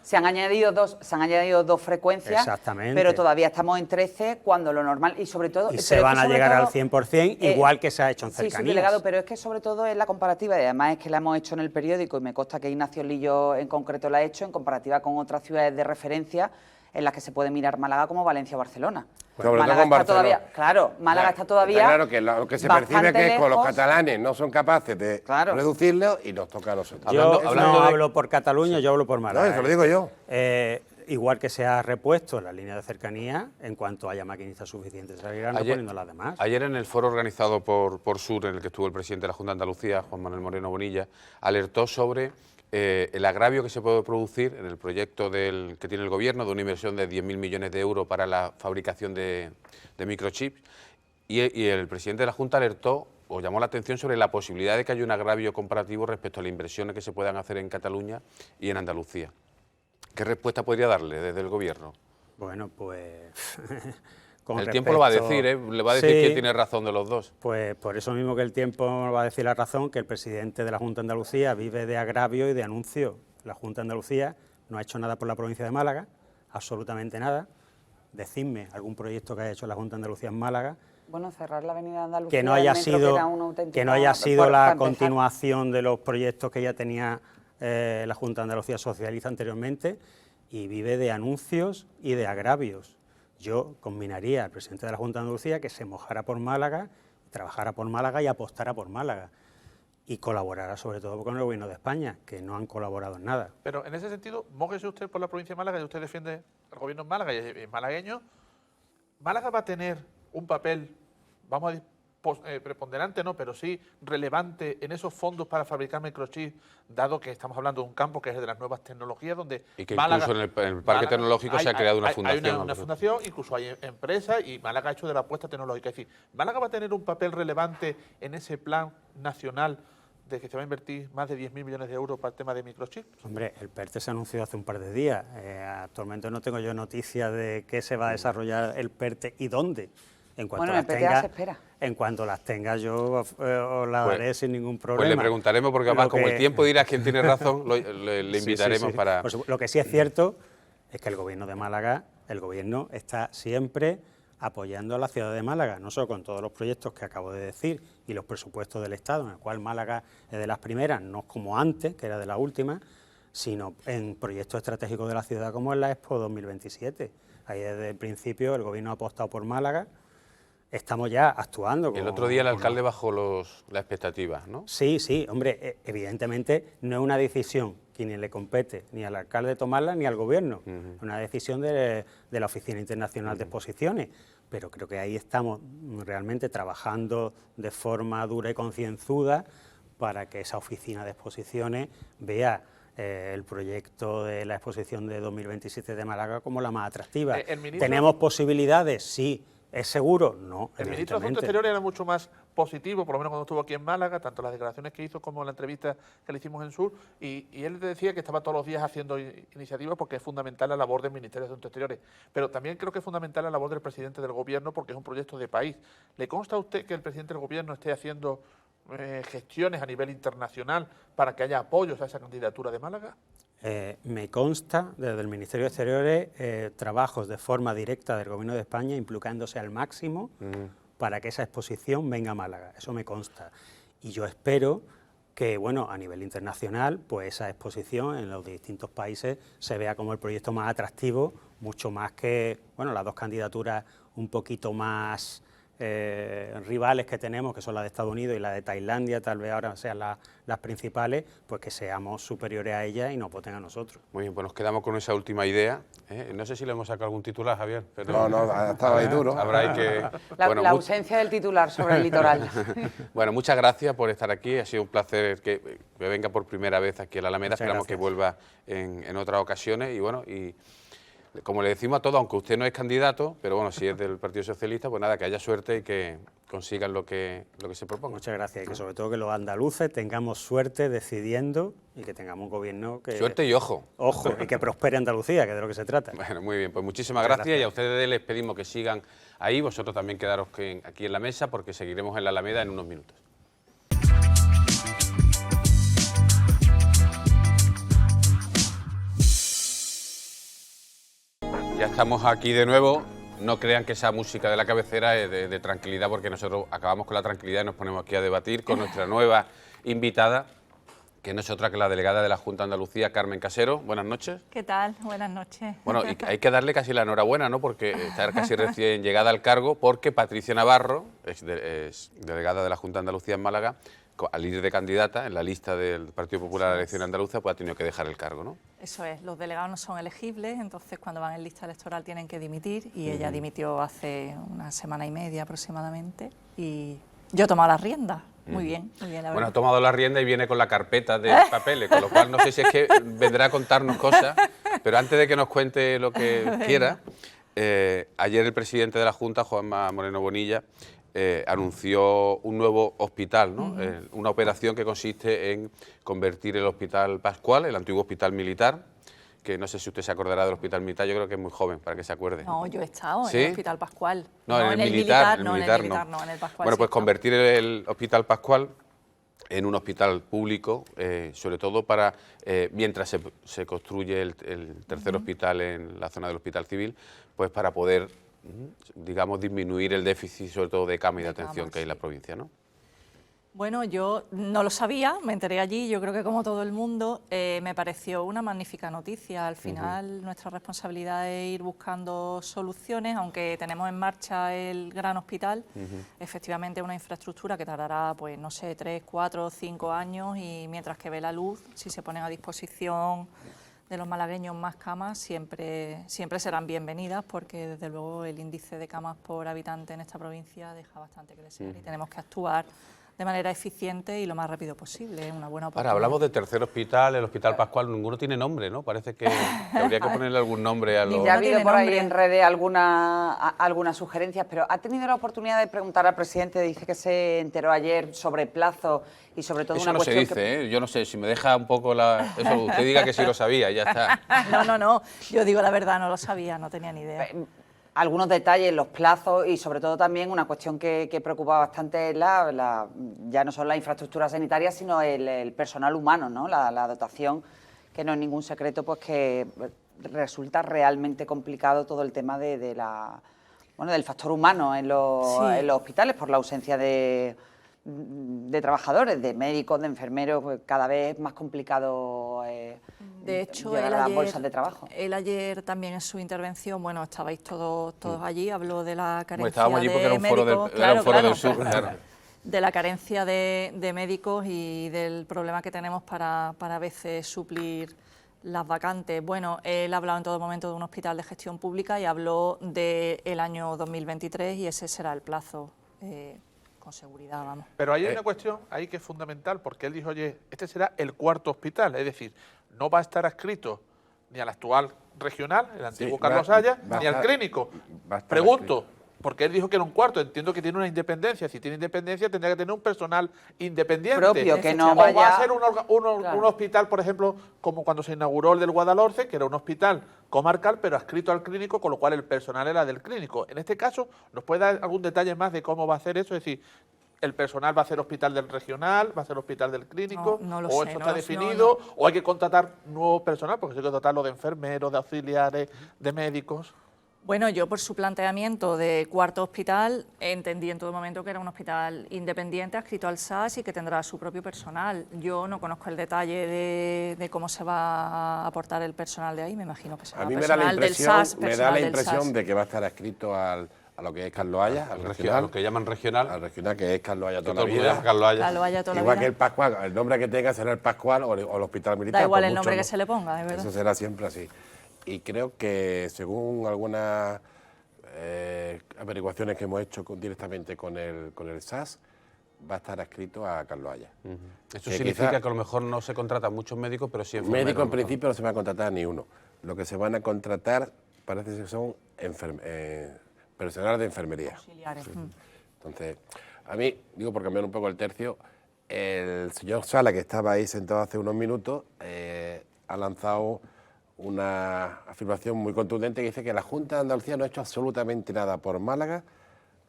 [SPEAKER 5] se han añadido dos frecuencias,
[SPEAKER 2] exactamente,
[SPEAKER 5] pero todavía estamos en 13 cuando lo normal y sobre todo...
[SPEAKER 2] Y se van a llegar al 100% igual que se ha hecho en cercanías.
[SPEAKER 5] Sí, subdelegado, pero es que sobre todo es la comparativa y además es que la hemos hecho en el periódico y me consta que Ignacio Lillo en concreto la ha hecho en comparativa con otras ciudades de referencia en las que se puede mirar Málaga como Valencia o Barcelona.
[SPEAKER 4] Málaga está
[SPEAKER 5] todavía, claro, Málaga está todavía.
[SPEAKER 4] Claro que lo que se percibe es que con los catalanes no son capaces de reducirlo y nos toca a nosotros.
[SPEAKER 2] Yo no hablo por Cataluña, yo hablo por Málaga.
[SPEAKER 4] No, eso lo digo yo.
[SPEAKER 2] Igual que se ha repuesto la línea de cercanía, en cuanto haya maquinistas suficientes, se irán reponiendo las demás.
[SPEAKER 1] Ayer en el foro organizado por Sur, en el que estuvo el presidente de la Junta de Andalucía, Juan Manuel Moreno Bonilla, alertó sobre el agravio que se puede producir en el proyecto que tiene el Gobierno de una inversión de 10.000 millones de euros para la fabricación de microchips y el presidente de la Junta alertó o llamó la atención sobre la posibilidad de que haya un agravio comparativo respecto a las inversiones que se puedan hacer en Cataluña y en Andalucía. ¿Qué respuesta podría darle desde el Gobierno?
[SPEAKER 2] Bueno, pues...
[SPEAKER 1] el tiempo lo va a decir, le va a decir quién tiene razón de los dos.
[SPEAKER 2] Pues por eso mismo que el tiempo va a decir la razón, que el presidente de la Junta de Andalucía vive de agravio y de anuncio. La Junta de Andalucía no ha hecho nada por la provincia de Málaga, absolutamente nada. Decidme algún proyecto que haya hecho la Junta de Andalucía en Málaga.
[SPEAKER 5] Bueno, cerrar la avenida de Andalucía.
[SPEAKER 2] Que no haya sido la continuación de los proyectos que ya tenía la Junta de Andalucía socialista anteriormente, y vive de anuncios y de agravios. Yo combinaría al presidente de la Junta de Andalucía que se mojara por Málaga, trabajara por Málaga y apostara por Málaga. Y colaborara sobre todo con el Gobierno de España, que no han colaborado en nada.
[SPEAKER 3] Pero en ese sentido, mójese usted por la provincia de Málaga y usted defiende al Gobierno en Málaga y es malagueño. Málaga va a tener un papel, vamos a decir, preponderante no, pero sí relevante en esos fondos para fabricar microchips, dado que estamos hablando de un campo que es de las nuevas tecnologías, donde
[SPEAKER 1] y que
[SPEAKER 3] Málaga,
[SPEAKER 1] incluso en el parque tecnológico se ha creado una fundación.
[SPEAKER 3] Hay una fundación, incluso hay empresas y Málaga ha hecho de la apuesta tecnológica. Es decir, Málaga va a tener un papel relevante en ese plan nacional de que se va a invertir más de 10.000 millones de euros para el tema de microchips.
[SPEAKER 2] Hombre, el PERTE se anunció hace un par de días. Actualmente no tengo yo noticias de qué se va a desarrollar el PERTE y dónde. En cuanto las tenga yo os las daré sin ningún problema.
[SPEAKER 1] Pues le preguntaremos, porque además como el tiempo dirá quién tiene razón, le invitaremos para...
[SPEAKER 2] Pues lo que sí es cierto es que el Gobierno de Málaga, el Gobierno está siempre apoyando a la ciudad de Málaga, no solo con todos los proyectos que acabo de decir y los presupuestos del Estado, en el cual Málaga es de las primeras, no como antes, que era de las últimas, sino en proyectos estratégicos de la ciudad como es la Expo 2027. Ahí desde el principio el Gobierno ha apostado por Málaga. Estamos ya actuando.
[SPEAKER 1] El otro día el alcalde bajó las expectativas, ¿no?
[SPEAKER 2] Sí, hombre, evidentemente no es una decisión que ni le compete ni al alcalde tomarla ni al Gobierno. Es una decisión de la Oficina Internacional de Exposiciones, pero creo que ahí estamos realmente trabajando de forma dura y concienzuda para que esa Oficina de Exposiciones vea el proyecto de la exposición de 2027 de Málaga como la más atractiva. ¿Tenemos posibilidades? Sí. ¿Es seguro? No.
[SPEAKER 3] El ministro de Asuntos Exteriores era mucho más positivo, por lo menos cuando estuvo aquí en Málaga, tanto las declaraciones que hizo como la entrevista que le hicimos en Sur, y él decía que estaba todos los días haciendo iniciativas porque es fundamental la labor del Ministerio de Asuntos Exteriores, pero también creo que es fundamental la labor del presidente del Gobierno porque es un proyecto de país. ¿Le consta a usted que el presidente del Gobierno esté haciendo gestiones a nivel internacional para que haya apoyos a esa candidatura de Málaga?
[SPEAKER 2] Me consta desde el Ministerio de Exteriores trabajos de forma directa del Gobierno de España implicándose al máximo para que esa exposición venga a Málaga, eso me consta. Y yo espero que, bueno, a nivel internacional, pues esa exposición en los distintos países se vea como el proyecto más atractivo, mucho más que, bueno, las dos candidaturas un poquito más rivales que tenemos, que son la de Estados Unidos y la de Tailandia, tal vez ahora sean las principales, pues que seamos superiores a ellas y nos voten a nosotros.
[SPEAKER 1] Muy bien, pues nos quedamos con esa última idea. No sé si le hemos sacado algún titular, Javier.
[SPEAKER 4] Pero no, estaba ahí duro.
[SPEAKER 1] Habrá que...
[SPEAKER 5] La ausencia del titular sobre el litoral.
[SPEAKER 1] Bueno, muchas gracias por estar aquí. Ha sido un placer que venga por primera vez aquí a la Alameda. Esperamos que vuelva en otras ocasiones. Y bueno, y como le decimos a todos, aunque usted no es candidato, pero bueno, si es del Partido Socialista, pues nada, que haya suerte y que consigan lo que se proponga.
[SPEAKER 2] Muchas gracias, y que sobre todo que los andaluces tengamos suerte decidiendo y que tengamos un gobierno que...
[SPEAKER 1] Suerte y ojo.
[SPEAKER 2] Ojo, y que prospere Andalucía, que es de lo que se trata.
[SPEAKER 1] Bueno, muy bien, pues muchísimas gracias y a ustedes les pedimos que sigan ahí, vosotros también quedaros aquí en la mesa porque seguiremos en la Alameda en unos minutos. Ya estamos aquí de nuevo. No crean que esa música de la cabecera es de tranquilidad, porque nosotros acabamos con la tranquilidad y nos ponemos aquí a debatir con nuestra nueva invitada, que no es otra que la delegada de la Junta de Andalucía, Carmen Casero. Buenas noches.
[SPEAKER 6] ¿Qué tal? Buenas noches.
[SPEAKER 1] Bueno, y hay que darle casi la enhorabuena, ¿no? Porque está casi recién llegada al cargo, porque Patricia Navarro es delegada de la Junta de Andalucía en Málaga, al ir de candidata en la lista del Partido Popular a la elección andaluza, pues ha tenido que dejar el cargo, ¿no?
[SPEAKER 6] Eso es, los delegados no son elegibles, entonces cuando van en lista electoral tienen que dimitir y ella dimitió hace una semana y media aproximadamente y yo he tomado las riendas. Muy bien, la verdad.
[SPEAKER 1] Bueno, ha tomado la rienda y viene con la carpeta de papeles, con lo cual no sé si es que vendrá a contarnos cosas, pero antes de que nos cuente lo que quiera, ayer el presidente de la Junta, Juanma Moreno Bonilla, anunció un nuevo hospital, ¿no? Una operación que consiste en convertir el Hospital Pascual, el antiguo hospital militar, que no sé si usted se acordará del Hospital Militar, yo creo que es muy joven para que se acuerde.
[SPEAKER 6] No, yo he estado
[SPEAKER 1] ¿Sí?
[SPEAKER 6] en el Hospital Pascual.
[SPEAKER 1] No, en el militar no.
[SPEAKER 6] En el Pascual.
[SPEAKER 1] Bueno, pues convertir el Hospital Pascual en un hospital público, sobre todo para, mientras se construye el tercer hospital en la zona del Hospital Civil, pues para poder, digamos, disminuir el déficit, sobre todo de cama y de atención que hay en la provincia, ¿no?
[SPEAKER 6] Bueno, yo no lo sabía, me enteré allí, yo creo que como todo el mundo, me pareció una magnífica noticia. Al final nuestra responsabilidad es ir buscando soluciones, aunque tenemos en marcha el gran hospital, efectivamente una infraestructura que tardará, pues no sé, 3, 4, 5 años y mientras que ve la luz, si se ponen a disposición de los malagueños más camas, siempre serán bienvenidas porque desde luego el índice de camas por habitante en esta provincia deja bastante que desear y tenemos que actuar de manera eficiente y lo más rápido posible, es una buena oportunidad.
[SPEAKER 1] Ahora, hablamos del tercer hospital, el Hospital Pascual, ninguno tiene nombre, ¿no? Parece que habría que ponerle algún nombre a los...
[SPEAKER 5] Ya ha habido por ahí en redes algunas sugerencias, pero ¿ha tenido la oportunidad de preguntar al presidente? Dice que se enteró ayer sobre plazo y sobre todo
[SPEAKER 1] eso
[SPEAKER 5] una cuestión...
[SPEAKER 1] Eso no se dice, ¿eh? Yo no sé, si me deja un poco eso, usted diga que sí lo sabía y ya está.
[SPEAKER 6] No, yo digo la verdad, no lo sabía, no tenía ni idea.
[SPEAKER 5] Algunos detalles, los plazos y sobre todo también una cuestión que preocupa bastante es ya no solo la infraestructura sanitaria, sino el personal humano, ¿no? La dotación, que no es ningún secreto, pues que resulta realmente complicado todo el tema del factor humano en los hospitales por la ausencia de trabajadores, de médicos, de enfermeros, pues cada vez más complicado
[SPEAKER 6] de hecho,
[SPEAKER 5] llegar a las bolsas de trabajo.
[SPEAKER 6] Él ayer también en su intervención, bueno, estabais todos allí, habló de la carencia
[SPEAKER 1] estábamos allí porque
[SPEAKER 6] de médicos,
[SPEAKER 1] era un foro del sur, claro.
[SPEAKER 6] De la carencia de médicos y del problema que tenemos para a veces suplir las vacantes. Bueno, él ha hablado en todo momento de un hospital de gestión pública y habló del año 2023 y ese será el plazo. Con seguridad, vamos.
[SPEAKER 3] Pero hay una cuestión ahí que es fundamental, porque él dijo, oye, este será el cuarto hospital, es decir, no va a estar adscrito ni al actual regional, el antiguo Carlos Haya, ni al clínico. Pregunto, porque él dijo que era un cuarto, entiendo que tiene una independencia, si tiene independencia tendría que tener un personal independiente.
[SPEAKER 5] Propio, que no
[SPEAKER 3] vaya... O va a ser un hospital, por ejemplo, como cuando se inauguró el del Guadalhorce, que era un hospital comarcal, pero adscrito al clínico, con lo cual el personal era del clínico. En este caso, ¿nos puede dar algún detalle más de cómo va a hacer eso? Es decir, ¿el personal va a ser hospital del regional, va a ser hospital del clínico?
[SPEAKER 6] No lo
[SPEAKER 3] ¿O
[SPEAKER 6] sé,
[SPEAKER 3] eso está definido? ¿O hay que contratar nuevo personal? Porque hay que contratarlo de enfermeros, de auxiliares, de médicos.
[SPEAKER 6] Bueno, yo por su planteamiento de cuarto hospital entendí en todo momento que era un hospital independiente adscrito al SAS y que tendrá su propio personal. Yo no conozco el detalle de cómo se va a aportar el personal de ahí, me imagino que será
[SPEAKER 4] a mí
[SPEAKER 6] personal del SAS.
[SPEAKER 4] Me da la impresión de que va a estar adscrito al a lo que es Carlos Haya, al
[SPEAKER 1] A
[SPEAKER 4] regional.
[SPEAKER 1] lo que llaman regional.
[SPEAKER 4] Al regional, que es Carlos Haya
[SPEAKER 1] Que
[SPEAKER 4] toda
[SPEAKER 1] todo
[SPEAKER 4] la
[SPEAKER 1] el mundo llama
[SPEAKER 4] vida.
[SPEAKER 1] Carlos Haya.
[SPEAKER 6] Carlos Haya toda la
[SPEAKER 4] Igual
[SPEAKER 6] vida.
[SPEAKER 4] que el Pascual, el nombre que tenga será el Pascual o el Hospital Militar.
[SPEAKER 6] Da igual
[SPEAKER 4] por
[SPEAKER 6] el nombre
[SPEAKER 4] mucho,
[SPEAKER 6] que se le ponga, es verdad.
[SPEAKER 4] Eso será siempre así. Y creo que según algunas averiguaciones que hemos hecho directamente con el SAS, va a estar adscrito a Carlos Haya.
[SPEAKER 1] Eso
[SPEAKER 4] Que
[SPEAKER 1] significa
[SPEAKER 4] quizá-
[SPEAKER 1] que a lo mejor no se contratan muchos médicos, pero sí enfermeros.
[SPEAKER 4] Médico en
[SPEAKER 1] a lo mejor.
[SPEAKER 4] principio no se va a contratar ni uno. Lo que se van a contratar parece que son personal de enfermería.
[SPEAKER 6] Auxiliares.
[SPEAKER 4] Entonces, a mí, digo por cambiar un poco el tercio, el señor Sala, que estaba ahí sentado hace unos minutos, ha lanzado una afirmación muy contundente que dice que la Junta de Andalucía no ha hecho absolutamente nada por Málaga,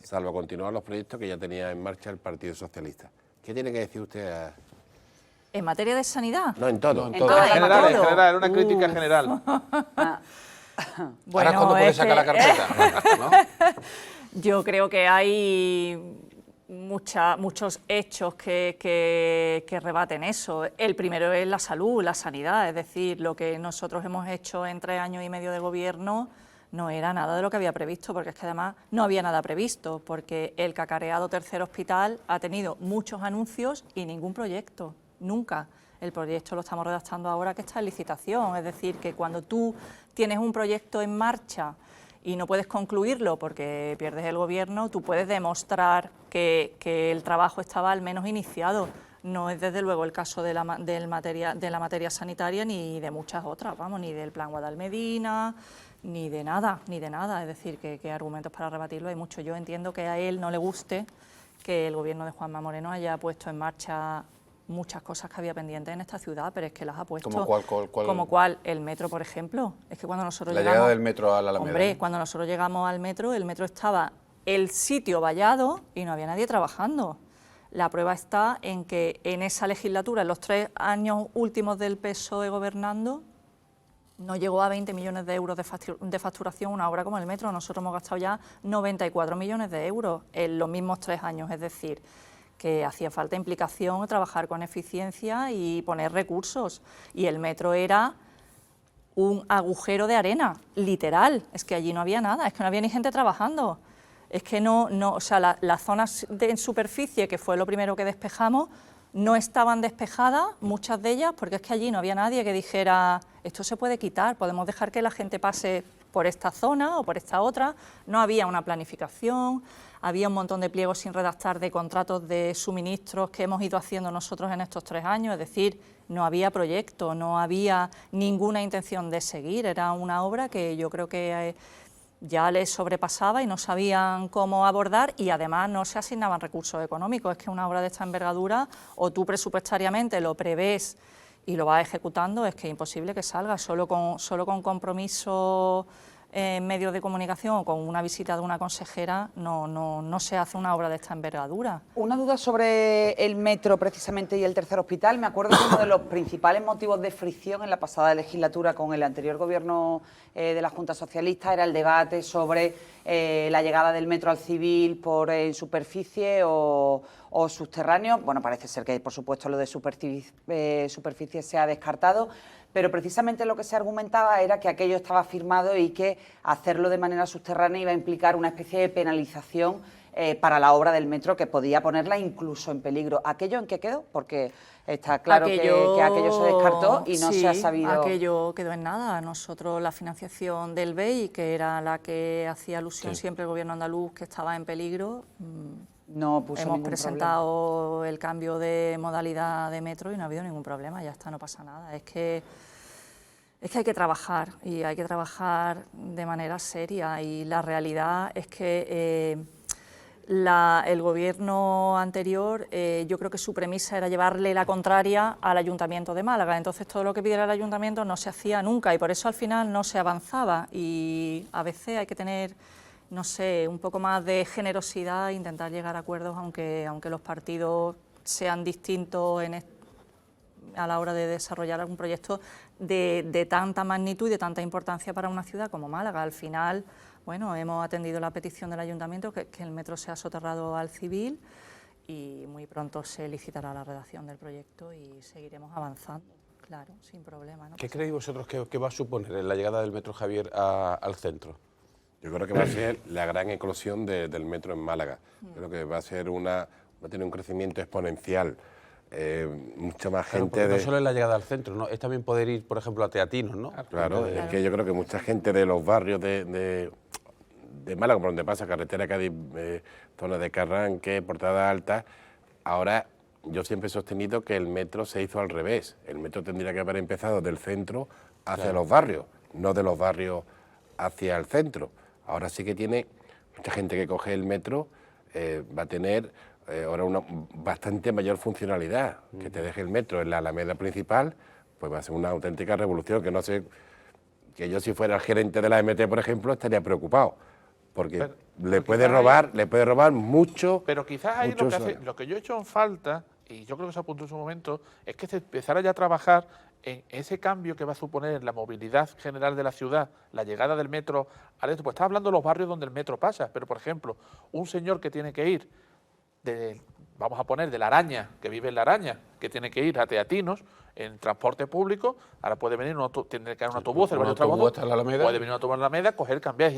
[SPEAKER 4] salvo continuar los proyectos que ya tenía en marcha el Partido Socialista. ¿Qué tiene que decir usted?
[SPEAKER 6] ¿En materia de sanidad?
[SPEAKER 4] No, en todo.
[SPEAKER 1] No, en todo.
[SPEAKER 6] Ah,
[SPEAKER 3] En general, en
[SPEAKER 6] todo.
[SPEAKER 3] general, una crítica general.
[SPEAKER 1] Ahora es cuando puede sacar la carpeta, ¿no?
[SPEAKER 6] Yo creo que hay muchos hechos que rebaten eso. El primero es la salud, la sanidad, es decir, lo que nosotros hemos hecho en 3 años y medio de gobierno no era nada de lo que había previsto, porque es que además no había nada previsto, porque el cacareado tercer hospital ha tenido muchos anuncios y ningún proyecto, nunca. El proyecto lo estamos redactando ahora que está en licitación, es decir, que cuando tú tienes un proyecto en marcha y no puedes concluirlo porque pierdes el gobierno, tú puedes demostrar que el trabajo estaba al menos iniciado. No es desde luego el caso de la materia sanitaria ni de muchas otras, vamos, ni del Plan Guadalmedina, ni de nada. Es decir, que argumentos para rebatirlo hay muchos. Yo entiendo que a él no le guste que el gobierno de Juanma Moreno haya puesto en marcha muchas cosas que había pendientes en esta ciudad, pero es que las ha puesto.
[SPEAKER 1] ¿Como cuál?
[SPEAKER 6] Como cuál, el metro, por ejemplo. Es que cuando nosotros
[SPEAKER 1] La
[SPEAKER 6] llegamos,
[SPEAKER 1] llegada del metro a la Alameda.
[SPEAKER 6] Hombre, cuando nosotros llegamos al metro, el metro estaba el sitio vallado y no había nadie trabajando. La prueba está en que en esa legislatura, en los 3 años últimos del PSOE gobernando, no llegó a 20 millones de euros de facturación una obra como el metro. Nosotros hemos gastado ya 94 millones de euros en los mismos 3 años, es decir, que hacía falta implicación, trabajar con eficiencia y poner recursos. Y el metro era un agujero de arena, literal. Es que allí no había nada, es que no había ni gente trabajando. Es que o sea, las zonas en superficie, que fue lo primero que despejamos, no estaban despejadas, muchas de ellas, porque es que allí no había nadie que dijera, esto se puede quitar, podemos dejar que la gente pase por esta zona o por esta otra. No había una planificación, había un montón de pliegos sin redactar de contratos de suministros que hemos ido haciendo nosotros en estos 3 años, es decir, no había proyecto, no había ninguna intención de seguir, era una obra que yo creo que ya les sobrepasaba y no sabían cómo abordar y además no se asignaban recursos económicos. Es que una obra de esta envergadura, o tú presupuestariamente lo prevés y lo vas ejecutando, es que es imposible que salga. Solo con compromiso en medios de comunicación o con una visita de una consejera no se hace una obra de esta envergadura.
[SPEAKER 5] Una duda sobre el metro precisamente y el tercer hospital. Me acuerdo que uno de los principales motivos de fricción en la pasada legislatura con el anterior gobierno de la Junta Socialista era el debate sobre la llegada del metro al civil por superficie o subterráneo. Bueno, parece ser que por supuesto lo de superficie se ha descartado, pero precisamente lo que se argumentaba era que aquello estaba firmado y que hacerlo de manera subterránea iba a implicar una especie de penalización para la obra del metro que podía ponerla incluso en peligro. ¿Aquello en qué quedó? Porque está claro que aquello se descartó y no se ha sabido...
[SPEAKER 6] Aquello quedó en nada. Nosotros la financiación del BEI, que era la que hacía alusión siempre el gobierno andaluz, que estaba en peligro,
[SPEAKER 5] no puso
[SPEAKER 6] hemos
[SPEAKER 5] ningún
[SPEAKER 6] presentado
[SPEAKER 5] problema.
[SPEAKER 6] el cambio de modalidad de metro y no ha habido ningún problema, ya está, no pasa nada. Es que hay que trabajar y hay que trabajar de manera seria y la realidad es que el gobierno anterior, yo creo que su premisa era llevarle la contraria al Ayuntamiento de Málaga, entonces todo lo que pidiera el Ayuntamiento no se hacía nunca y por eso al final no se avanzaba y a veces hay que tener, no sé, un poco más de generosidad e intentar llegar a acuerdos aunque los partidos sean distintos a la hora de desarrollar algún proyecto de tanta magnitud y de tanta importancia para una ciudad como Málaga. Al final, bueno, hemos atendido la petición del Ayuntamiento que el metro sea soterrado al civil y muy pronto se licitará la redacción del proyecto y seguiremos avanzando, claro, sin problema, ¿no?
[SPEAKER 1] ¿Qué creéis vosotros que va a suponer la llegada del metro, Javier, al centro?
[SPEAKER 4] Yo creo que va a ser la gran eclosión del metro en Málaga. Creo que va a ser va a tener un crecimiento exponencial. Mucha más gente
[SPEAKER 1] no solo es la llegada al centro, ¿no? Es también poder ir, por ejemplo, a Teatinos, ¿no?
[SPEAKER 4] Claro, es que yo creo que mucha gente de los barrios de Málaga, por donde pasa carretera Cádiz, zona de Carranque, Portada Alta, ahora yo siempre he sostenido que el metro se hizo al revés. El metro tendría que haber empezado del centro hacia los barrios, no de los barrios hacia el centro. Ahora sí que tiene mucha gente que coge el metro, va a tener ahora una bastante mayor funcionalidad. Que te deje el metro en la Alameda principal, pues va a ser una auténtica revolución, que no sé, que yo si fuera el gerente de la MT, por ejemplo, estaría preocupado, porque le puede robar mucho.
[SPEAKER 3] Pero quizás ahí lo que yo he hecho en falta, y yo creo que se apuntó en su momento, es que se empezara ya a trabajar en ese cambio que va a suponer en la movilidad general de la ciudad, la llegada del metro al esto. Pues está hablando de los barrios donde el metro pasa, pero por ejemplo, un señor que tiene que ir vamos a poner de La Araña, que vive en La Araña, que tiene que ir a Teatinos en transporte público, ahora puede venir, tiene que haber un autobús, puede venir un autobús a la Alameda, coger, cambiar.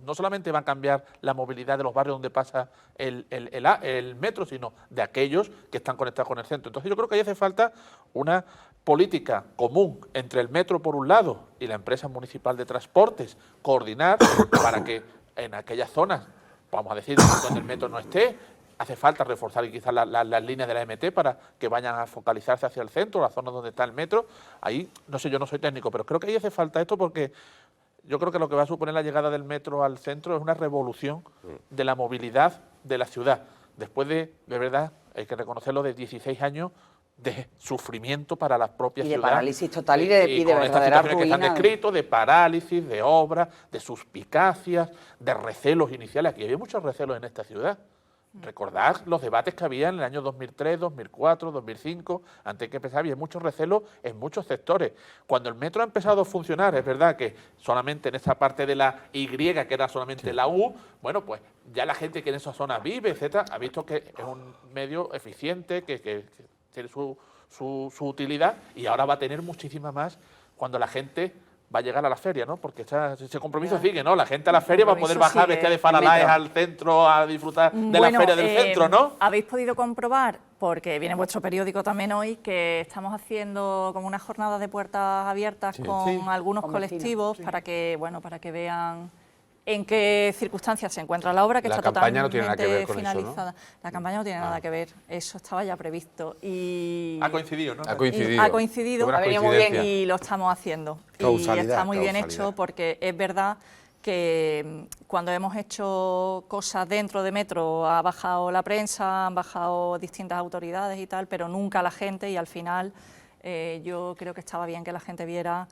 [SPEAKER 3] No solamente va a cambiar la movilidad de los barrios donde pasa el metro, sino de aquellos que están conectados con el centro. Entonces yo creo que ahí hace falta una política común entre el metro por un lado y la empresa municipal de transportes, coordinar para que en aquellas zonas, vamos a decir, donde el metro no esté, hace falta reforzar quizás las líneas de la MT para que vayan a focalizarse hacia el centro, las zonas donde está el metro. Ahí, no sé, yo no soy técnico, pero creo que ahí hace falta esto porque yo creo que lo que va a suponer la llegada del metro al centro es una revolución de la movilidad de la ciudad. Después de verdad, hay que reconocerlo, de 16 años de sufrimiento para las propias ciudades.
[SPEAKER 5] Y de parálisis total y de verdadera ruina.
[SPEAKER 3] Que están descritos, de parálisis, de obras, de suspicacias, de recelos iniciales. Aquí había muchos recelos en esta ciudad. Recordad los debates que había en el año 2003, 2004, 2005, antes de que empezara, había muchos recelos en muchos sectores. Cuando el metro ha empezado a funcionar, es verdad que solamente en esa parte de la Y, que era solamente la U, bueno, pues ya la gente que en esa zona vive, etcétera, ha visto que es un medio eficiente, que tiene su utilidad, y ahora va a tener muchísima más cuando la gente va a llegar a la feria, ¿no? Porque ese compromiso sigue, ¿no? La gente a la feria va a poder bajar vestida de Faralaes al centro a disfrutar de la feria del centro, ¿no?
[SPEAKER 6] Habéis podido comprobar, porque viene vuestro periódico también hoy, que estamos haciendo como una jornada de puertas abiertas con algunos colectivos para que, bueno, para que vean en qué circunstancias se encuentra la obra, que está totalmente finalizada. La campaña no tiene nada que ver, eso estaba ya previsto. Y
[SPEAKER 3] ha coincidido, ¿no?
[SPEAKER 6] Ha coincido, ha venido muy bien y lo estamos haciendo. Y está muy bien hecho porque es verdad que cuando hemos hecho cosas dentro de Metro ha bajado la prensa, han bajado distintas autoridades y tal, pero nunca la gente, y al final yo creo que estaba bien que la gente viera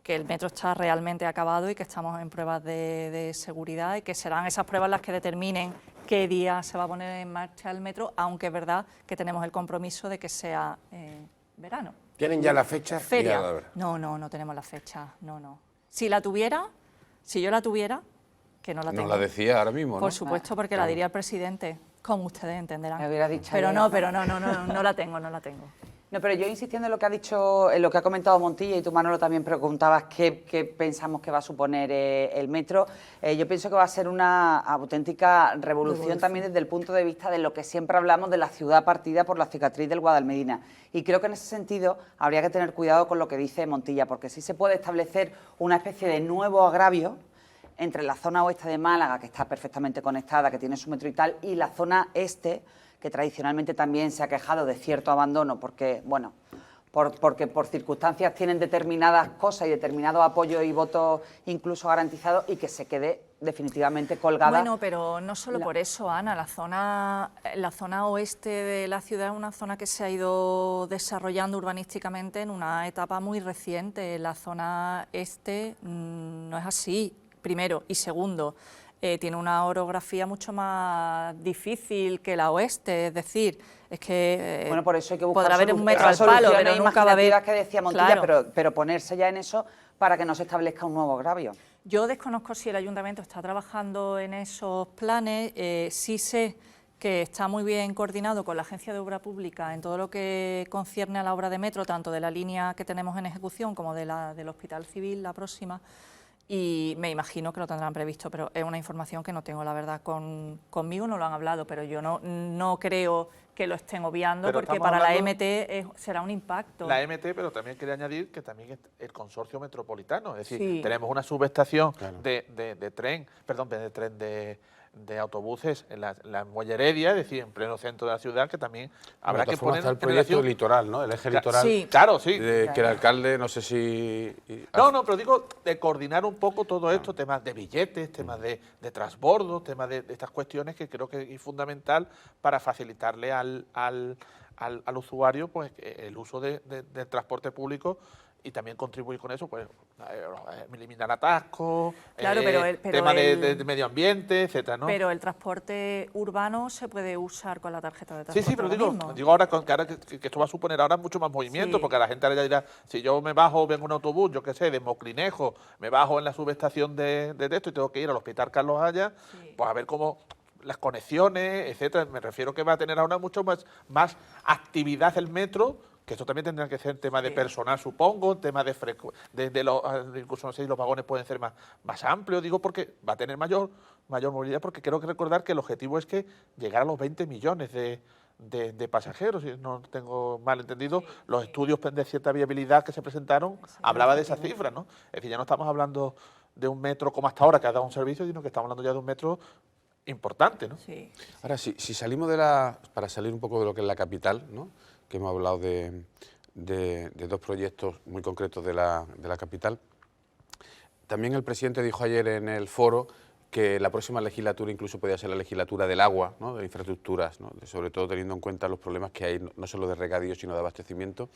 [SPEAKER 6] que el metro está realmente acabado y que estamos en pruebas de seguridad y que serán esas pruebas las que determinen qué día se va a poner en marcha el metro, aunque es verdad que tenemos el compromiso de que sea verano.
[SPEAKER 4] ¿Tienen ya la fecha?
[SPEAKER 6] Feria. No tenemos la fecha, no. Si yo la tuviera, que no la tengo.
[SPEAKER 1] Nos la decía ahora mismo, ¿no?
[SPEAKER 6] Por supuesto, porque la diría el presidente, como ustedes entenderán.
[SPEAKER 5] Me hubiera dicho
[SPEAKER 6] pero no la tengo.
[SPEAKER 5] No, pero yo insistiendo en lo que ha dicho, en lo que ha comentado Montilla, y tú, Manolo, también preguntabas qué pensamos que va a suponer el metro. Yo pienso que va a ser una auténtica revolución también desde el punto de vista de lo que siempre hablamos de la ciudad partida por la cicatriz del Guadalmedina. Y creo que en ese sentido habría que tener cuidado con lo que dice Montilla, porque sí se puede establecer una especie de nuevo agravio entre la zona oeste de Málaga, que está perfectamente conectada, que tiene su metro y tal, y la zona este, que tradicionalmente también se ha quejado de cierto abandono, porque, bueno, porque por circunstancias tienen determinadas cosas y determinado apoyo y voto incluso garantizado, y que se quede definitivamente colgada.
[SPEAKER 6] Bueno, pero no solo por eso, Ana, la zona oeste de la ciudad es una zona que se ha ido desarrollando urbanísticamente en una etapa muy reciente. La zona este no es así, primero, y segundo, tiene una orografía mucho más difícil que la oeste, es decir, es que
[SPEAKER 5] bueno, por eso hay que buscar
[SPEAKER 6] podrá haber un metro al palo, pero nunca va a haber,
[SPEAKER 5] que decía Montilla, claro, pero ponerse ya en eso para que no se establezca un nuevo agravio.
[SPEAKER 6] Yo desconozco si el ayuntamiento está trabajando en esos planes, sí sé que está muy bien coordinado con la Agencia de Obra Pública en todo lo que concierne a la obra de metro, tanto de la línea que tenemos en ejecución como del Hospital Civil, la próxima. y me imagino que lo tendrán previsto, pero es una información que no tengo, la verdad. Conmigo no lo han hablado, pero yo no creo que lo estén obviando,
[SPEAKER 3] Pero
[SPEAKER 6] porque
[SPEAKER 3] estamos
[SPEAKER 6] para la
[SPEAKER 3] hablando-
[SPEAKER 6] MT será un impacto.
[SPEAKER 3] La MT, pero también quería añadir que también es el consorcio metropolitano. Es decir,
[SPEAKER 6] Sí.
[SPEAKER 3] tenemos una subestación
[SPEAKER 1] Claro.
[SPEAKER 3] de tren, perdón, de autobuses en la Muelle Heredia, es decir, en pleno centro de la ciudad, que también habrá
[SPEAKER 1] De todas
[SPEAKER 3] que
[SPEAKER 1] formas,
[SPEAKER 3] poner
[SPEAKER 1] está el
[SPEAKER 3] en
[SPEAKER 1] proyecto
[SPEAKER 3] relación.
[SPEAKER 1] litoral, ¿no? El eje
[SPEAKER 3] Cla-
[SPEAKER 1] litoral.
[SPEAKER 6] Sí.
[SPEAKER 3] Claro, sí.
[SPEAKER 1] Que el alcalde, no sé si...
[SPEAKER 3] No, pero digo de coordinar un poco todo esto, temas de billetes, temas de transbordo, temas de estas cuestiones que creo que es fundamental para facilitarle al usuario pues el uso del transporte público y también contribuir con eso, pues eliminar atascos,
[SPEAKER 6] Claro, pero
[SPEAKER 3] tema
[SPEAKER 6] el-
[SPEAKER 3] de medio ambiente, etcétera, ¿no?
[SPEAKER 6] Pero el transporte urbano se puede usar con la tarjeta de
[SPEAKER 3] Sí,
[SPEAKER 6] transporte.
[SPEAKER 3] sí, pero
[SPEAKER 6] ahora mismo.
[SPEAKER 3] digo ahora que esto va a suponer ahora mucho más movimiento,
[SPEAKER 6] Sí.
[SPEAKER 3] porque la gente ahora ya dirá, si yo me bajo, vengo en un autobús, yo qué sé, de Moclinejo, me bajo en la subestación de esto y tengo que ir al Hospital Carlos Haya,
[SPEAKER 6] Sí.
[SPEAKER 3] pues a ver cómo las conexiones, etcétera. Me refiero que va a tener ahora mucho más actividad el metro, que esto también tendrá que ser tema de
[SPEAKER 6] Sí.
[SPEAKER 3] personal, supongo, tema de incluso no sé si los vagones pueden ser más amplios, digo, porque va a tener mayor movilidad, porque creo que recordar que el objetivo es que llegar a los 20 millones de pasajeros, si no tengo mal entendido, los estudios de cierta viabilidad que se presentaron hablaba de esa cifra, ¿no? Es decir, ya no estamos hablando de un metro como hasta ahora que ha dado un servicio, sino que estamos hablando ya de un metro importante, ¿no?
[SPEAKER 6] Sí.
[SPEAKER 1] Ahora, si salimos para salir un poco de lo que es la capital, ¿no? Que hemos hablado de dos proyectos muy concretos de la capital, también el presidente dijo ayer en el foro que la próxima legislatura incluso podía ser la legislatura del agua, ¿no? De infraestructuras, ¿no? Sobre todo teniendo en cuenta los problemas que hay, no solo de regadío, sino de abastecimiento.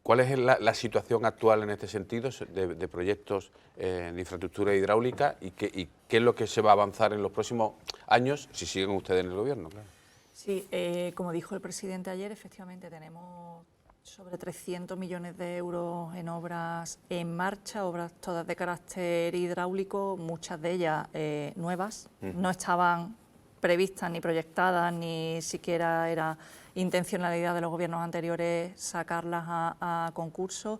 [SPEAKER 1] ¿Cuál es la situación actual en este sentido de proyectos de infraestructura hidráulica y qué es lo que se va a avanzar en los próximos años si siguen ustedes en el gobierno? Claro.
[SPEAKER 6] Sí, como dijo el presidente ayer, efectivamente tenemos sobre 300 millones de euros en obras en marcha, obras todas de carácter hidráulico, muchas de ellas nuevas, no estaban previstas ni proyectadas, ni siquiera era intencionalidad de los gobiernos anteriores sacarlas a concurso.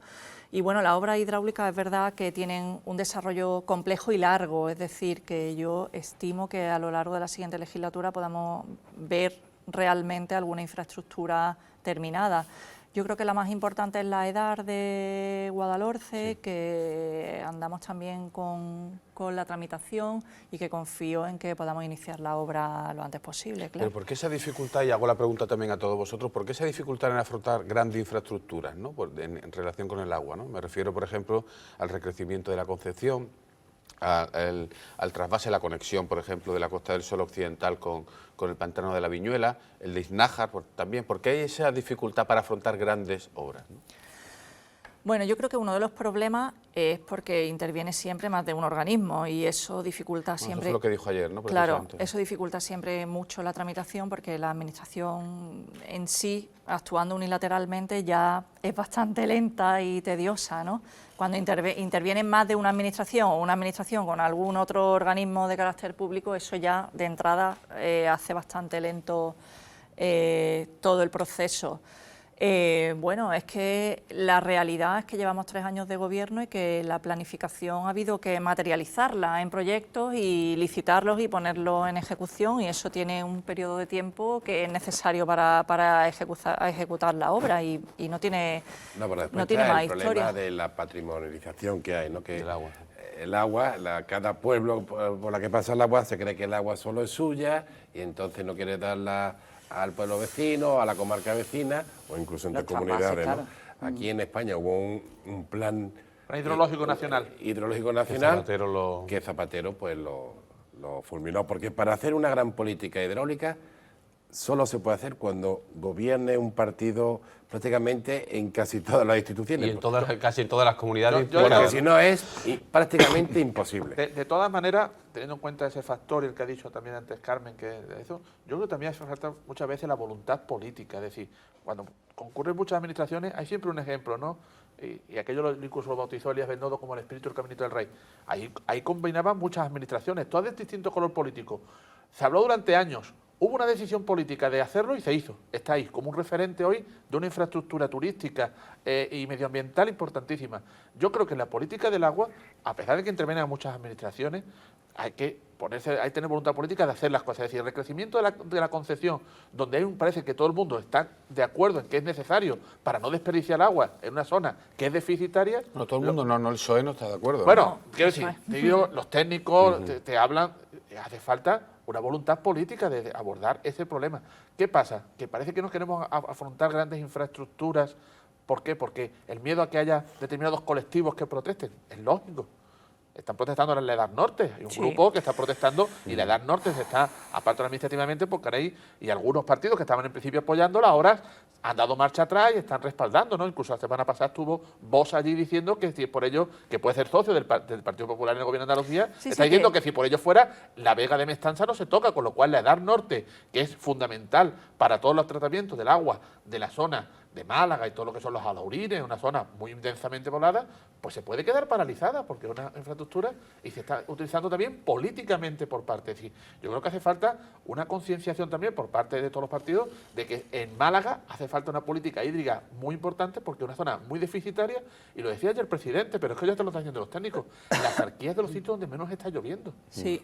[SPEAKER 6] Y bueno, las obras hidráulicas es verdad que tienen un desarrollo complejo y largo, es decir, que yo estimo que a lo largo de la siguiente legislatura podamos ver realmente alguna infraestructura terminada. Yo creo que la más importante es la EDAR de Guadalhorce, sí, que andamos también con la tramitación y que confío en que podamos iniciar la obra lo antes posible. Claro.
[SPEAKER 1] Pero ¿por qué esa dificultad, y hago la pregunta también a todos vosotros, por qué esa dificultad en afrontar grandes infraestructuras, ¿no? en relación con el agua, ¿no? Me refiero, por ejemplo, al recrecimiento de la Concepción, al trasvase, la conexión, por ejemplo, de la Costa del Sol occidental con el pantano de la Viñuela, el de Iznájar también. ¿Por qué hay esa dificultad para afrontar grandes obras, ¿no?
[SPEAKER 6] Bueno, yo creo que uno de los problemas es porque interviene siempre más de un organismo y eso dificulta siempre...
[SPEAKER 1] Eso es lo que dijo ayer, ¿no?
[SPEAKER 6] Claro, eso dificulta siempre mucho la tramitación porque la administración en sí, actuando unilateralmente, ya es bastante lenta y tediosa, ¿no? Cuando intervienen más de una administración o una administración con algún otro organismo de carácter público, eso ya de entrada hace bastante lento todo el proceso. Bueno, es que la realidad es que llevamos 3 años de gobierno y que la planificación ha habido que materializarla en proyectos y licitarlos y ponerlos en ejecución, y eso tiene un periodo de tiempo que es necesario para ejecutar la obra y no tiene, no tiene más historia.
[SPEAKER 4] El problema de la patrimonialización que hay, ¿no? Que
[SPEAKER 1] el agua.
[SPEAKER 4] Cada pueblo por la que pasa el agua se cree que el agua solo es suya y entonces no quiere darla al pueblo vecino, a la comarca vecina o incluso entre comunidades, claro, ¿no? Aquí en España hubo un plan
[SPEAKER 3] hidrológico nacional,
[SPEAKER 4] que Zapatero pues lo fulminó, porque para hacer una gran política hidráulica solo se puede hacer cuando gobierne un partido prácticamente en casi todas las instituciones.
[SPEAKER 1] Y casi en todas las comunidades.
[SPEAKER 4] Porque si no es prácticamente imposible.
[SPEAKER 3] De todas maneras, teniendo en cuenta ese factor y el que ha dicho también antes Carmen, que eso, yo creo que también hace falta muchas veces la voluntad política. Es decir, cuando concurren muchas administraciones hay siempre un ejemplo, ¿no? Y aquello incluso lo bautizó Elías Bendodo como el espíritu del caminito del rey. Ahí combinaban muchas administraciones, todas de distinto color político. Se habló durante años Hubo una decisión política de hacerlo y se hizo. Está ahí como un referente hoy de una infraestructura turística y medioambiental importantísima. Yo creo que en la política del agua, a pesar de que intervengan muchas administraciones, hay que tener voluntad política de hacer las cosas. Es decir, el recrecimiento de la concesión, donde parece que todo el mundo está de acuerdo en que es necesario para no desperdiciar agua en una zona que es deficitaria.
[SPEAKER 1] No, todo el mundo, no, el PSOE no está de acuerdo.
[SPEAKER 3] Bueno, quiero decir, los técnicos te hablan, hace falta una voluntad política de abordar ese problema. ¿Qué pasa? Que parece que no queremos afrontar grandes infraestructuras. ¿Por qué? Porque el miedo a que haya determinados colectivos que protesten es lógico. Están protestando en la Edad Norte, hay un grupo que está protestando y la Edad Norte se está, aparte administrativamente, porque ahí y algunos partidos que estaban en principio apoyándola ahora han dado marcha atrás y están respaldando, ¿no? Incluso la semana pasada estuvo Vox allí diciendo que si por ello, que puede ser socio del Partido Popular en el Gobierno de Andalucía, está diciendo que si por ello fuera, la Vega de Mestanza no se toca, con lo cual la Edad Norte, que es fundamental para todos los tratamientos del agua de la zona de Málaga y todo lo que son los alaurines, una zona muy densamente poblada, pues se puede quedar paralizada porque es una infraestructura y se está utilizando también políticamente por parte. Es decir, yo creo que hace falta una concienciación también por parte de todos los partidos de que en Málaga hace falta una política hídrica muy importante porque es una zona muy deficitaria y lo decía ayer el presidente, pero es que ya te lo están diciendo los técnicos, las arquías de los sitios donde menos está lloviendo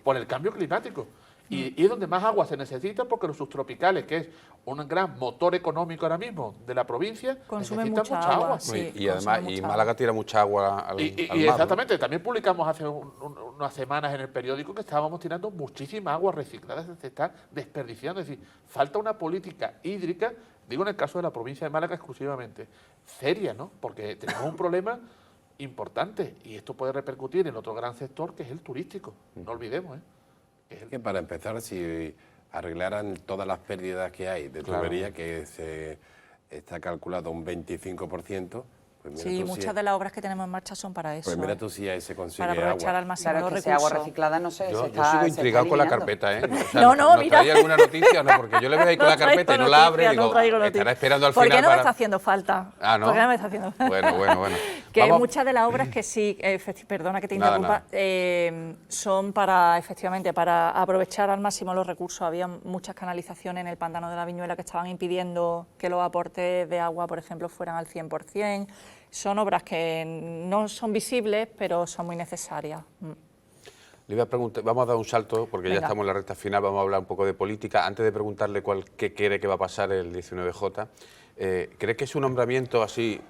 [SPEAKER 3] por el cambio climático. Y es donde más agua se necesita porque los subtropicales, que es un gran motor económico ahora mismo de la provincia,
[SPEAKER 6] consumen
[SPEAKER 3] necesitan mucha agua.
[SPEAKER 6] Sí,
[SPEAKER 1] y además, Málaga tira mucha agua al mar.
[SPEAKER 3] Exactamente, también publicamos hace unas semanas en el periódico que estábamos tirando muchísima agua reciclada, se está desperdiciando. Es decir, falta una política hídrica, digo en el caso de la provincia de Málaga exclusivamente, seria, ¿no? Porque tenemos un problema importante y esto puede repercutir en otro gran sector que es el turístico, no olvidemos,
[SPEAKER 4] Que para empezar, si arreglaran todas las pérdidas que hay de tubería, que se está calculado un 25%, pues mira
[SPEAKER 6] sí, muchas de las obras que tenemos en marcha son para eso.
[SPEAKER 4] Pues mira tú si ahí se consigue
[SPEAKER 6] para aprovechar
[SPEAKER 4] agua.
[SPEAKER 6] al máximo
[SPEAKER 5] Claro,
[SPEAKER 6] los
[SPEAKER 5] que ese
[SPEAKER 6] recursos.
[SPEAKER 5] agua reciclada no sé,
[SPEAKER 1] Yo sigo intrigado con la carpeta, ¿eh? O sea,
[SPEAKER 6] No, mira.
[SPEAKER 1] ¿trae alguna noticia? No, porque yo le veo ahí con la carpeta y no la abre y digo, estará esperando al final
[SPEAKER 6] ¿Por qué no me
[SPEAKER 1] para...
[SPEAKER 6] está haciendo falta?
[SPEAKER 1] Ah, ¿no?
[SPEAKER 6] ¿Por qué no me está haciendo falta?
[SPEAKER 1] Bueno.
[SPEAKER 6] Que
[SPEAKER 1] Vamos.
[SPEAKER 6] muchas de las obras que sí, perdona que te interrumpa, son para, efectivamente, para aprovechar al máximo los recursos. Había muchas canalizaciones en el pantano de la Viñuela que estaban impidiendo que los aportes de agua, por ejemplo, fueran al 100%. Son obras que no son visibles, pero son muy necesarias.
[SPEAKER 1] Le voy a preguntar, vamos a dar un salto, porque
[SPEAKER 6] Venga.
[SPEAKER 1] ya estamos en la recta final, vamos a hablar un poco de política. Antes de preguntarle qué cree que va a pasar el 19J, ¿cree que es un nombramiento así,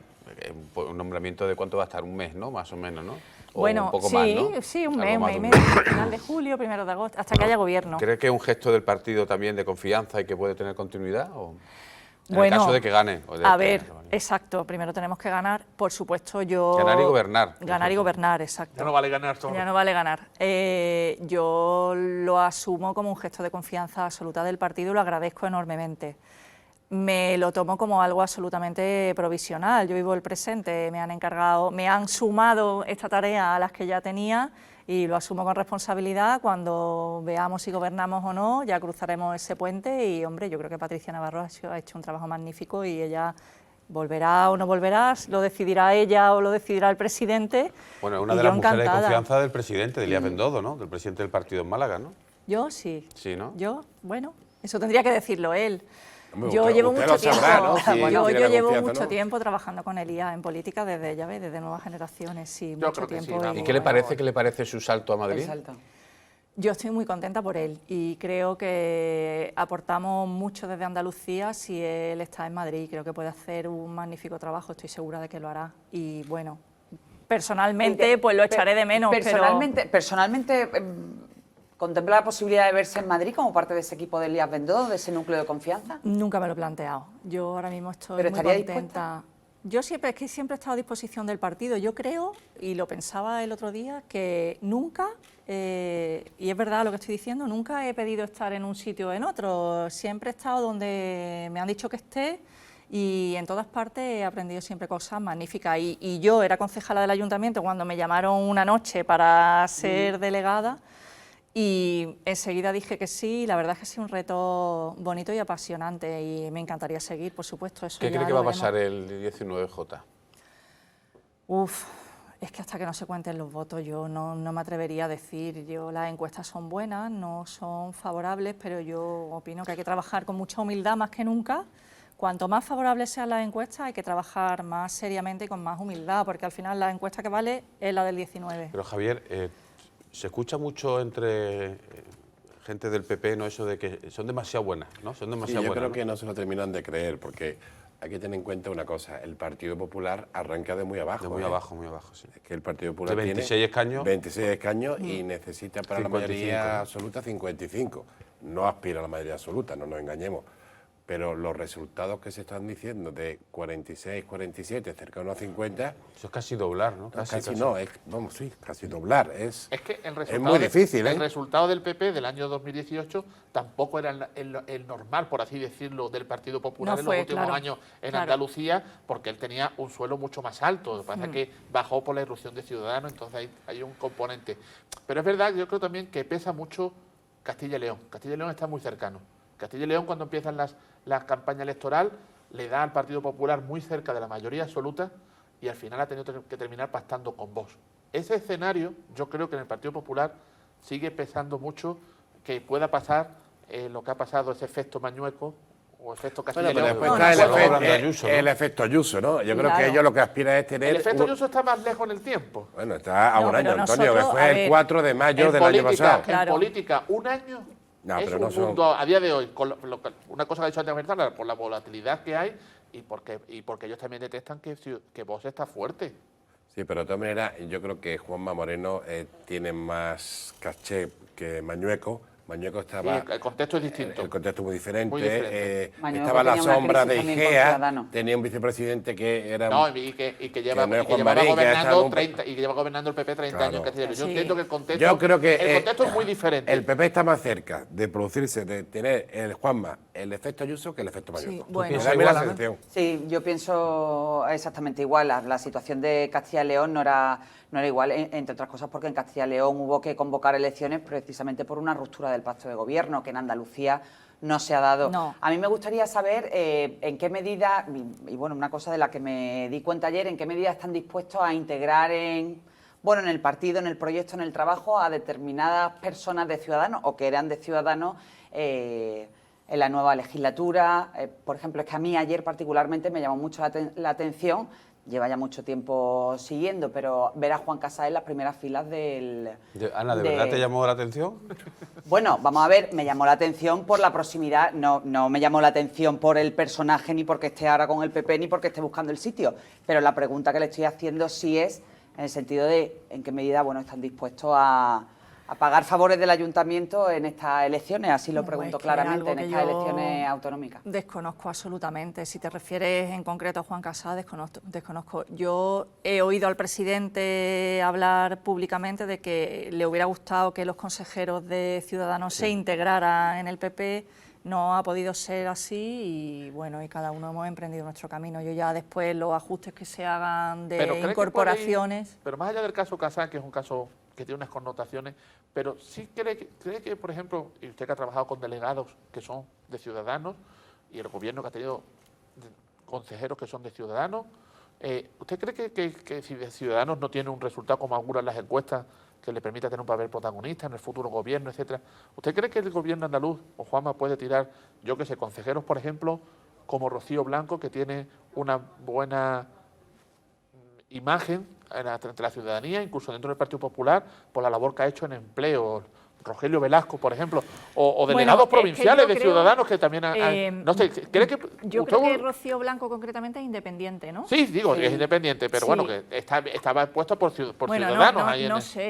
[SPEAKER 1] un nombramiento de cuánto va a estar? Un mes, ¿no? Más o menos, ¿no? O
[SPEAKER 6] Bueno,
[SPEAKER 1] un poco
[SPEAKER 6] sí,
[SPEAKER 1] más, ¿no?
[SPEAKER 6] sí, un
[SPEAKER 1] Algo
[SPEAKER 6] mes,
[SPEAKER 1] más
[SPEAKER 6] un
[SPEAKER 1] de
[SPEAKER 6] mes y medio, final de julio, 1 de agosto, hasta que haya gobierno.
[SPEAKER 1] ¿Cree que es un gesto del partido también de confianza y que puede tener continuidad? ¿O en
[SPEAKER 6] Bueno,
[SPEAKER 1] el caso de que gane?
[SPEAKER 6] A ver, exacto, primero tenemos que ganar, por supuesto yo...
[SPEAKER 1] Ganar y gobernar.
[SPEAKER 6] Ganar y gobernar, exacto.
[SPEAKER 3] Ya no vale ganar solo.
[SPEAKER 6] Ya no vale ganar. Yo lo asumo como un gesto de confianza absoluta del partido y lo agradezco enormemente. Me lo tomo como algo absolutamente provisional. Yo vivo el presente, me han sumado esta tarea a las que ya tenía y lo asumo con responsabilidad. Cuando veamos si gobernamos o no, ya cruzaremos ese puente y, hombre, yo creo que Patricia Navarro ha hecho un trabajo magnífico y ella volverá o no volverá, lo decidirá ella o lo decidirá el presidente.
[SPEAKER 1] Bueno, es una
[SPEAKER 6] y
[SPEAKER 1] de
[SPEAKER 6] yo
[SPEAKER 1] las mujeres de
[SPEAKER 6] encantada.
[SPEAKER 1] confianza del presidente, de Elías Bendodo, ¿no? Del presidente del partido en Málaga, ¿no?
[SPEAKER 6] Yo sí.
[SPEAKER 1] Sí, ¿no?
[SPEAKER 6] Yo, bueno, eso tendría que decirlo él.
[SPEAKER 4] Hombre,
[SPEAKER 6] Yo
[SPEAKER 4] usted-
[SPEAKER 6] llevo
[SPEAKER 4] usted
[SPEAKER 6] mucho
[SPEAKER 4] lo
[SPEAKER 6] tiempo,
[SPEAKER 4] sabrá, ¿no? Si
[SPEAKER 6] yo
[SPEAKER 4] tiene la
[SPEAKER 6] llevo
[SPEAKER 4] confianza,
[SPEAKER 6] mucho
[SPEAKER 4] ¿no?
[SPEAKER 6] tiempo trabajando con Elías en política desde nuevas generaciones, sí,
[SPEAKER 3] Yo
[SPEAKER 6] mucho
[SPEAKER 3] creo que sí,
[SPEAKER 6] tiempo.
[SPEAKER 3] vamos.
[SPEAKER 1] ¿Y qué le parece? ¿Qué le parece su salto a Madrid?
[SPEAKER 5] Exacto.
[SPEAKER 6] Yo estoy muy contenta por él y creo que aportamos mucho desde Andalucía si él está en Madrid. Creo que puede hacer un magnífico trabajo, estoy segura de que lo hará. Y bueno, personalmente pues lo echaré de menos,
[SPEAKER 5] Personalmente, ¿contempla la posibilidad de verse en Madrid como parte de ese equipo de Elías Bendodo, de ese núcleo de confianza?
[SPEAKER 6] Nunca me lo he planteado. Yo ahora mismo estoy
[SPEAKER 5] ¿Pero
[SPEAKER 6] muy
[SPEAKER 5] estaría
[SPEAKER 6] contenta. Yo siempre he estado a disposición del partido. Yo creo, y lo pensaba el otro día, que nunca, y es verdad lo que estoy diciendo, nunca he pedido estar en un sitio o en otro. Siempre he estado donde me han dicho que esté y en todas partes he aprendido siempre cosas magníficas. Y yo era concejala del ayuntamiento cuando me llamaron una noche para ser delegada. Y enseguida dije que sí, y la verdad es que ha sido un reto bonito y apasionante y me encantaría seguir, por supuesto. Eso
[SPEAKER 1] ¿Qué
[SPEAKER 6] ya
[SPEAKER 1] cree que
[SPEAKER 6] lo
[SPEAKER 1] va a pasar
[SPEAKER 6] veremos.
[SPEAKER 1] el 19J?
[SPEAKER 6] Uf, Es que hasta que no se cuenten los votos yo no me atrevería a decir. Las encuestas son buenas, no son favorables, pero yo opino que hay que trabajar con mucha humildad más que nunca. Cuanto más favorables sean las encuestas, hay que trabajar más seriamente y con más humildad, porque al final la encuesta que vale es la del 19.
[SPEAKER 1] Pero Javier, se escucha mucho entre gente del PP, ¿no? Eso de que son demasiado buenas, ¿no? Son demasiado
[SPEAKER 4] yo
[SPEAKER 1] buenas.
[SPEAKER 4] Creo que no se lo terminan de creer, porque hay que tener en cuenta una cosa, el Partido Popular arranca de muy abajo.
[SPEAKER 1] De muy abajo, sí.
[SPEAKER 4] Es que el Partido Popular
[SPEAKER 1] de 26
[SPEAKER 4] tiene
[SPEAKER 1] escaños.
[SPEAKER 4] 26 escaños y necesita para
[SPEAKER 1] 55,
[SPEAKER 4] la mayoría absoluta 55. No aspira a la mayoría absoluta, no nos engañemos. Pero los resultados que se están diciendo de 46, 47, cercano a 50...
[SPEAKER 1] Eso es casi doblar, ¿no?
[SPEAKER 4] Casi no, casi doblar. Es
[SPEAKER 3] que
[SPEAKER 4] es muy difícil,
[SPEAKER 3] El resultado del PP del año 2018 tampoco era el normal, por así decirlo, del Partido Popular en los últimos años en Andalucía, porque él tenía un suelo mucho más alto. Lo que pasa es que bajó por la irrupción de Ciudadanos, entonces hay un componente. Pero es verdad, yo creo también que pesa mucho Castilla y León. Castilla y León está muy cercano. Castilla y León, cuando empiezan la campaña electoral, le da al Partido Popular muy cerca de la mayoría absoluta y al final ha tenido que terminar pactando con Vox. Ese escenario, yo creo que en el Partido Popular sigue pesando mucho que pueda pasar lo que ha pasado, ese efecto Mañueco o efecto Castilla y León.
[SPEAKER 4] Después está el efecto Ayuso, ¿no? Yo creo que ellos lo que aspiran es tener...
[SPEAKER 3] El efecto Ayuso está más lejos en el tiempo.
[SPEAKER 4] Bueno, está a un año, Antonio, que fue el 4 de mayo del año pasado.
[SPEAKER 3] En política, un año...
[SPEAKER 4] No,
[SPEAKER 3] es
[SPEAKER 4] pero
[SPEAKER 3] un mundo, a día de hoy, una cosa que ha dicho antes Bertán, por la volatilidad que hay y porque ellos también detectan que Vox está fuerte.
[SPEAKER 4] Sí, pero de todas maneras, yo creo que Juanma Moreno tiene más caché que Mañueco. Mañueco estaba...
[SPEAKER 3] Sí, el contexto es distinto.
[SPEAKER 4] El contexto es muy diferente.
[SPEAKER 3] Muy diferente.
[SPEAKER 4] Estaba a la sombra de Igea, tenía un vicepresidente que era...
[SPEAKER 3] No, y que lleva gobernando el PP 30 años. Yo entiendo que el contexto es muy diferente.
[SPEAKER 4] El PP está más cerca de producirse, de tener el Juanma, el efecto Ayuso que el efecto Mañueco.
[SPEAKER 5] Sí, bueno, sí, yo pienso exactamente igual. La situación de Castilla y León no era igual, entre otras cosas porque en Castilla y León hubo que convocar elecciones precisamente por una ruptura del pacto de gobierno, que en Andalucía no se ha dado.
[SPEAKER 6] No.
[SPEAKER 5] A mí me gustaría saber en qué medida, y bueno, una cosa de la que me di cuenta ayer, en qué medida están dispuestos a integrar en el partido, en el proyecto, en el trabajo, a determinadas personas de Ciudadanos o que eran de Ciudadanos en la nueva legislatura. Por ejemplo, es que a mí ayer particularmente me llamó mucho la atención. Lleva ya mucho tiempo siguiendo, pero ver a Juan Casas en las primeras filas del...
[SPEAKER 1] Ana, ¿de verdad te llamó la atención?
[SPEAKER 5] Bueno, vamos a ver, me llamó la atención por la proximidad, no me llamó la atención por el personaje, ni porque esté ahora con el PP, ni porque esté buscando el sitio, pero la pregunta que le estoy haciendo sí es en el sentido de en qué medida están dispuestos a pagar favores del ayuntamiento en estas elecciones, así lo pregunto claramente, en estas elecciones autonómicas.
[SPEAKER 6] Desconozco absolutamente. Si te refieres en concreto a Juan Casas, desconozco. Yo he oído al presidente hablar públicamente de que le hubiera gustado que los consejeros de Ciudadanos se integraran en el PP. No ha podido ser así y bueno, y cada uno hemos emprendido nuestro camino. Yo ya después los ajustes que se hagan de incorporaciones...
[SPEAKER 3] Pero más allá del caso Casas, que es un caso que tiene unas connotaciones, pero sí cree que, por ejemplo, y usted que ha trabajado con delegados que son de Ciudadanos y el gobierno que ha tenido consejeros que son de Ciudadanos, ¿usted cree que si de Ciudadanos no tiene un resultado como auguran las encuestas que le permita tener un papel protagonista en el futuro gobierno, etcétera? ¿Usted cree que el gobierno andaluz o Juanma puede tirar, yo que sé, consejeros, por ejemplo, como Rocío Blanco, que tiene una buena imagen entre la ciudadanía, incluso dentro del Partido Popular, por la labor que ha hecho en empleo? Rogelio Velasco, por ejemplo, o delegados provinciales de Ciudadanos que también no sé, ¿cree que
[SPEAKER 6] yo creo que Rocío Blanco concretamente es independiente, ¿no?
[SPEAKER 3] Sí, digo, es independiente, pero bueno, que estaba expuesto por Ciudadanos.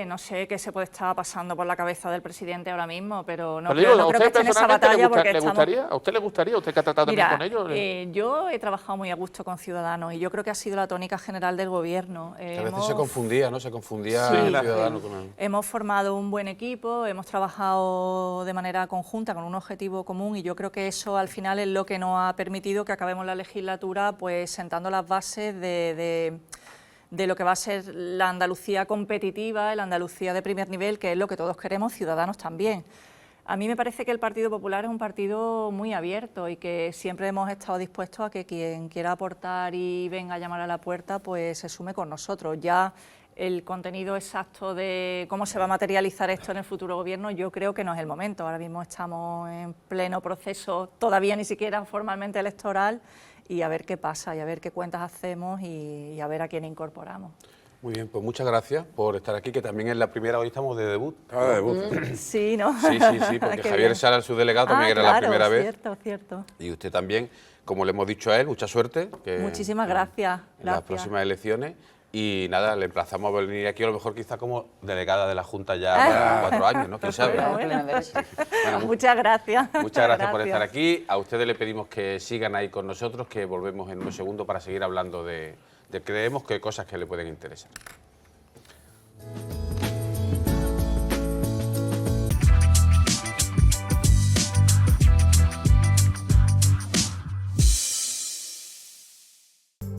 [SPEAKER 6] No sé qué se puede estar pasando por la cabeza del presidente ahora mismo, pero no
[SPEAKER 3] creo
[SPEAKER 6] que esté en esa batalla porque
[SPEAKER 3] ¿A usted le gustaría? ¿Usted que ha tratado también con ellos?
[SPEAKER 6] Yo he trabajado muy a gusto con Ciudadanos y yo creo que ha sido la tónica general del gobierno.
[SPEAKER 1] A veces se confundía, ¿no? Se confundía el Ciudadano con él.
[SPEAKER 6] Hemos formado un buen equipo, hemos trabajado de manera conjunta con un objetivo común y yo creo que eso al final es lo que nos ha permitido que acabemos la legislatura pues sentando las bases de lo que va a ser la Andalucía competitiva, la Andalucía de primer nivel, que es lo que todos queremos, Ciudadanos también. A mí me parece que el Partido Popular es un partido muy abierto y que siempre hemos estado dispuestos a que quien quiera aportar y venga a llamar a la puerta pues se sume con nosotros. Ya el contenido exacto de cómo se va a materializar esto en el futuro gobierno, yo creo que no es el momento. Ahora mismo estamos en pleno proceso, todavía ni siquiera formalmente electoral, y a ver qué pasa, y a ver qué cuentas hacemos y a ver a quién incorporamos.
[SPEAKER 1] Muy bien, pues muchas gracias por estar aquí, que también es la primera, hoy estamos de debut.
[SPEAKER 4] Ah, de debut.
[SPEAKER 6] Sí, ¿no?
[SPEAKER 1] Sí, porque Javier Sala, el subdelegado, también era la primera vez.
[SPEAKER 6] Cierto.
[SPEAKER 1] Y usted también, como le hemos dicho a él, mucha suerte.
[SPEAKER 6] Muchísimas gracias.
[SPEAKER 1] En las próximas elecciones. Y nada, le emplazamos a venir aquí, a lo mejor quizá como delegada de la Junta ya para 4 años, ¿no? ¿Quién sabe?
[SPEAKER 6] Bueno, muchas gracias.
[SPEAKER 1] Muchas gracias por estar aquí. A ustedes le pedimos que sigan ahí con nosotros, que volvemos en unos segundos para seguir hablando de creemos que cosas que le pueden interesar.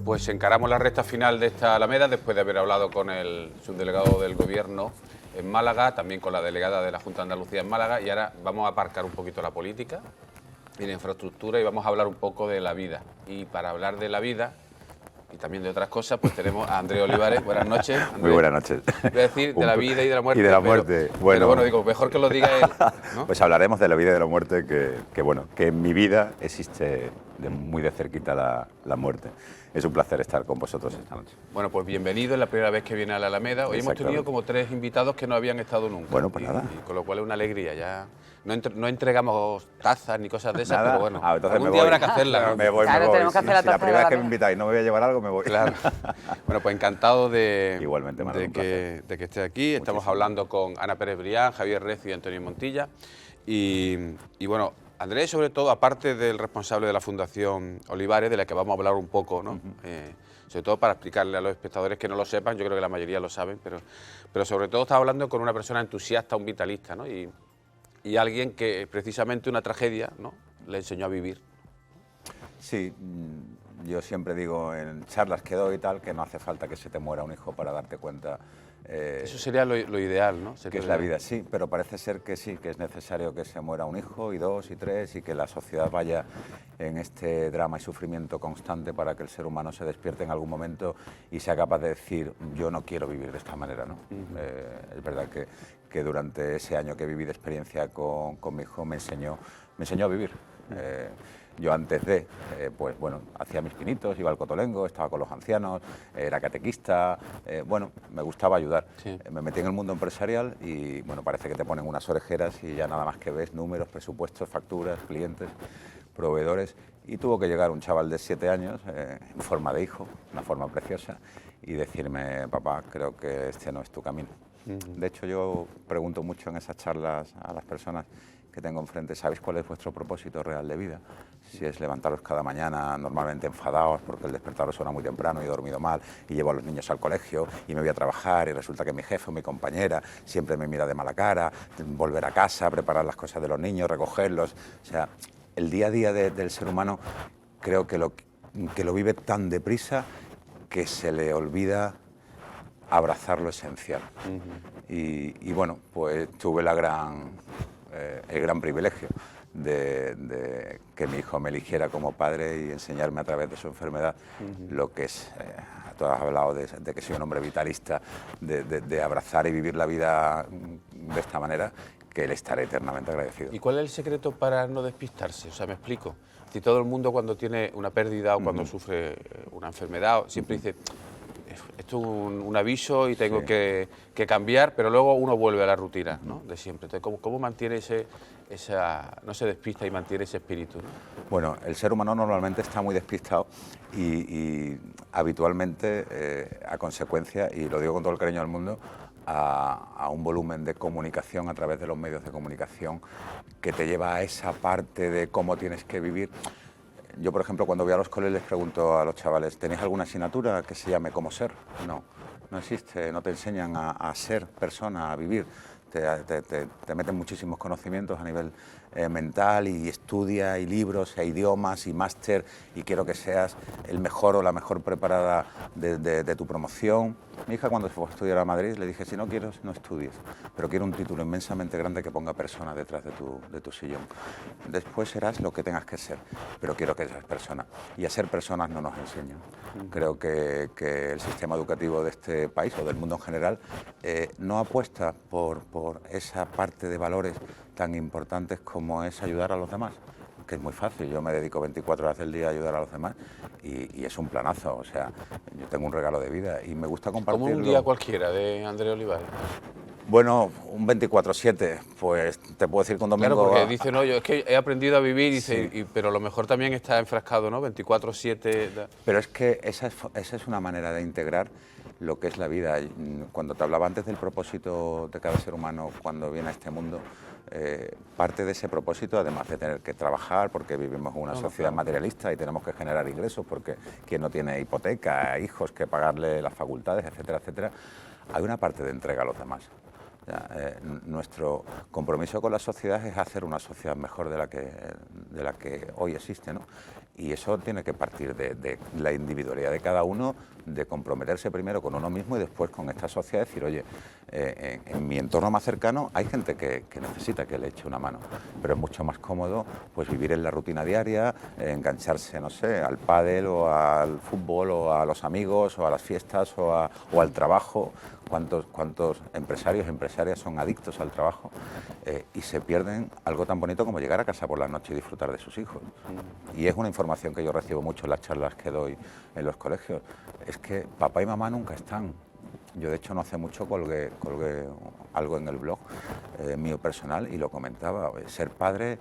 [SPEAKER 1] Pues encaramos la recta final de esta Alameda después de haber hablado con el subdelegado del Gobierno en Málaga, también con la delegada de la Junta de Andalucía en Málaga, y ahora vamos a aparcar un poquito la política y la infraestructura y vamos a hablar un poco de la vida. Y para hablar de la vida y también de otras cosas, pues tenemos a Andrés Olivares. Buenas noches, Andrés.
[SPEAKER 7] Muy buenas noches.
[SPEAKER 1] Voy a decir de la vida y de la muerte.
[SPEAKER 7] Y de la muerte.
[SPEAKER 1] Pero bueno, digo, mejor que lo diga él, ¿no?
[SPEAKER 7] Pues hablaremos de la vida y de la muerte, que en mi vida existe muy de cerquita la muerte. Es un placer estar con vosotros esta noche.
[SPEAKER 1] Bueno, pues bienvenido, es la primera vez que viene a la Alameda. Hoy hemos tenido como 3 invitados que no habían estado nunca.
[SPEAKER 7] Bueno, pues nada.
[SPEAKER 1] Y con lo cual es una alegría. Ya no entregamos tazas ni cosas de esas,
[SPEAKER 7] Nada.
[SPEAKER 1] pero bueno,
[SPEAKER 7] Entonces
[SPEAKER 1] algún día habrá que hacerla, ¿no?
[SPEAKER 7] Me voy.
[SPEAKER 5] Tenemos que hacer la
[SPEAKER 7] Si la
[SPEAKER 5] taza de
[SPEAKER 7] primera vez que me
[SPEAKER 5] Alameda.
[SPEAKER 7] invitáis no me voy a llevar algo, me voy.
[SPEAKER 1] Claro. Bueno, pues encantado
[SPEAKER 7] Igualmente, Manuel, un placer.
[SPEAKER 1] de que esté aquí. Estamos hablando con Ana Pérez Brián, Javier Recio y Antonio Montilla. Y bueno, Andrés, sobre todo, aparte del responsable de la Fundación Olivares, de la que vamos a hablar un poco, ¿no? Sobre todo para explicarle a los espectadores que no lo sepan, yo creo que la mayoría lo saben, pero sobre todo estaba hablando con una persona entusiasta, un vitalista, ¿no? Y alguien que precisamente una tragedia, ¿no?, le enseñó a vivir.
[SPEAKER 7] Sí, yo siempre digo en charlas que doy y tal, que no hace falta que se te muera un hijo para darte cuenta.
[SPEAKER 1] Eso sería lo ideal, ¿no?
[SPEAKER 7] Que es la vida, sí, pero parece ser que sí, que es necesario que se muera un hijo, y 2 y 3, y que la sociedad vaya en este drama y sufrimiento constante para que el ser humano se despierte en algún momento y sea capaz de decir, yo no quiero vivir de esta manera, ¿no? Es verdad que durante ese año que viví de experiencia con mi hijo me enseñó a vivir. Yo antes pues bueno, hacía mis pinitos, iba al Cotolengo, estaba con los ancianos, era catequista, bueno, me gustaba ayudar.
[SPEAKER 1] Sí.
[SPEAKER 7] Me metí en el mundo empresarial y bueno, parece que te ponen unas orejeras y ya nada más que ves números, presupuestos, facturas, clientes, proveedores, y tuvo que llegar un chaval de 7 años en forma de hijo, una forma preciosa, y decirme, papá, creo que este no es tu camino. De hecho, yo pregunto mucho en esas charlas a las personas que tengo enfrente, ¿sabéis cuál es vuestro propósito real de vida? Si es levantaros cada mañana normalmente enfadados porque el despertador suena muy temprano y he dormido mal y llevo a los niños al colegio y me voy a trabajar y resulta que mi jefe o mi compañera siempre me mira de mala cara, volver a casa, preparar las cosas de los niños, recogerlos. O sea, el día a día del ser humano creo que lo vive tan deprisa que se le olvida abrazar lo esencial. Y bueno, pues tuve el gran privilegio de que mi hijo me eligiera como padre y enseñarme a través de su enfermedad lo que es, tú has hablado de que soy un hombre vitalista, de abrazar y vivir la vida de esta manera, que le estaré eternamente agradecido.
[SPEAKER 1] ¿Y cuál es el secreto para no despistarse? O sea, me explico. Si todo el mundo cuando tiene una pérdida o cuando sufre una enfermedad siempre dice, esto es un aviso y tengo que cambiar, pero luego uno vuelve a la rutina, ¿no?, de siempre. Entonces, ¿cómo mantiene no se despista y mantiene ese espíritu, ¿no?
[SPEAKER 7] Bueno, el ser humano normalmente está muy despistado y habitualmente, a consecuencia, y lo digo con todo el cariño del mundo, a un volumen de comunicación a través de los medios de comunicación que te lleva a esa parte de cómo tienes que vivir. Yo, por ejemplo, cuando voy a los colegios les pregunto a los chavales, ¿tenéis alguna asignatura que se llame cómo ser? No existe, no te enseñan a ser persona, a vivir. Te meten muchísimos conocimientos a nivel mental y estudia y libros e idiomas y máster y quiero que seas el mejor o la mejor preparada de tu promoción. Mi hija cuando se fue a estudiar a Madrid le dije, si no quieres, no estudies, pero quiero un título inmensamente grande que ponga persona detrás de tu sillón. Después serás lo que tengas que ser, pero quiero que seas persona. Y a ser personas no nos enseñan. Creo que el sistema educativo de este país o del mundo en general no apuesta por esa parte de valores tan importantes como es ayudar a los demás, que es muy fácil. Yo me dedico 24 horas del día a ayudar a los demás y es un planazo. O sea, yo tengo un regalo de vida y me gusta compartirlo.
[SPEAKER 1] Como un día cualquiera de Andrés Olivares.
[SPEAKER 7] Bueno, un 24/7, pues te puedo decir que un domingo...
[SPEAKER 1] Claro, porque dice, no, yo es que he aprendido a vivir, dice, sí. Pero lo mejor también está enfrascado, ¿no? 24/7...
[SPEAKER 7] Pero es que esa es una manera de integrar lo que es la vida. Cuando te hablaba antes del propósito de cada ser humano cuando viene a este mundo, parte de ese propósito, además de tener que trabajar, porque vivimos en una sociedad materialista y tenemos que generar ingresos, porque quien no tiene hipoteca, hijos que pagarle las facultades, etcétera, etcétera, hay una parte de entrega a los demás. Nuestro compromiso con la sociedad es hacer una sociedad mejor de la que hoy existe, ¿no? Y eso tiene que partir de la individualidad de cada uno, de comprometerse primero con uno mismo y después con esta sociedad, decir, oye, en mi entorno más cercano hay gente que necesita que le eche una mano, pero es mucho más cómodo pues vivir en la rutina diaria, engancharse, no sé, al pádel o al fútbol o a los amigos o a las fiestas o al trabajo. ¿Cuántos empresarios y empresarias son adictos al trabajo y se pierden algo tan bonito como llegar a casa por la noche y disfrutar de sus hijos? Y es una información que yo recibo mucho en las charlas que doy en los colegios. Es que papá y mamá nunca están. Yo, de hecho, no hace mucho colgué algo en el blog mío personal y lo comentaba. Ser padre,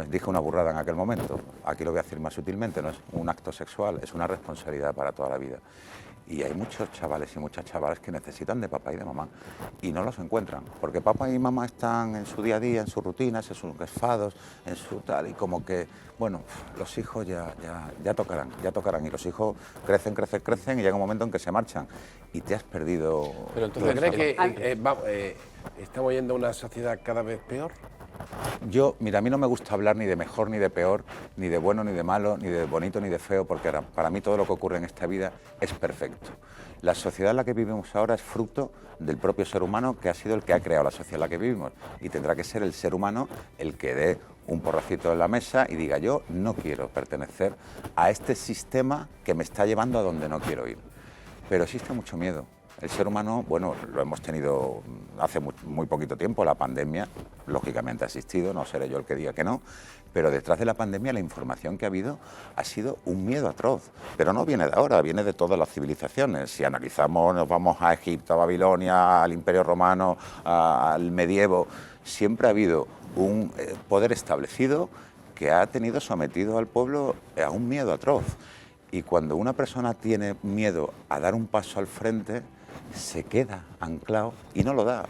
[SPEAKER 7] dije una burrada en aquel momento, aquí lo voy a decir más sutilmente, no es un acto sexual, es una responsabilidad para toda la vida. Y hay muchos chavales y muchas chavales que necesitan de papá y de mamá y no los encuentran, porque papá y mamá están en su día a día, en sus rutinas, en sus enfados, en su tal, y como que, bueno, los hijos ya tocarán, y los hijos crecen y llega un momento en que se marchan y te has perdido.
[SPEAKER 4] Pero entonces, ¿crees que estamos yendo a una sociedad cada vez peor?
[SPEAKER 7] Mira, a mí no me gusta hablar ni de mejor ni de peor, ni de bueno ni de malo, ni de bonito ni de feo, porque para mí todo lo que ocurre en esta vida es perfecto. La sociedad en la que vivimos ahora es fruto del propio ser humano, que ha sido el que ha creado la sociedad en la que vivimos, y tendrá que ser el ser humano el que dé un porracito en la mesa y diga, yo no quiero pertenecer a este sistema que me está llevando a donde no quiero ir. Pero existe mucho miedo. El ser humano, bueno, lo hemos tenido hace muy poquito tiempo, la pandemia, lógicamente ha existido, no seré yo el que diga que no, pero detrás de la pandemia la información que ha habido ha sido un miedo atroz, pero no viene de ahora, viene de todas las civilizaciones. Si analizamos, nos vamos a Egipto, a Babilonia, al Imperio Romano, al medievo, siempre ha habido un poder establecido que ha tenido sometido al pueblo a un miedo atroz. Y cuando una persona tiene miedo a dar un paso al frente, se queda anclado y no lo da.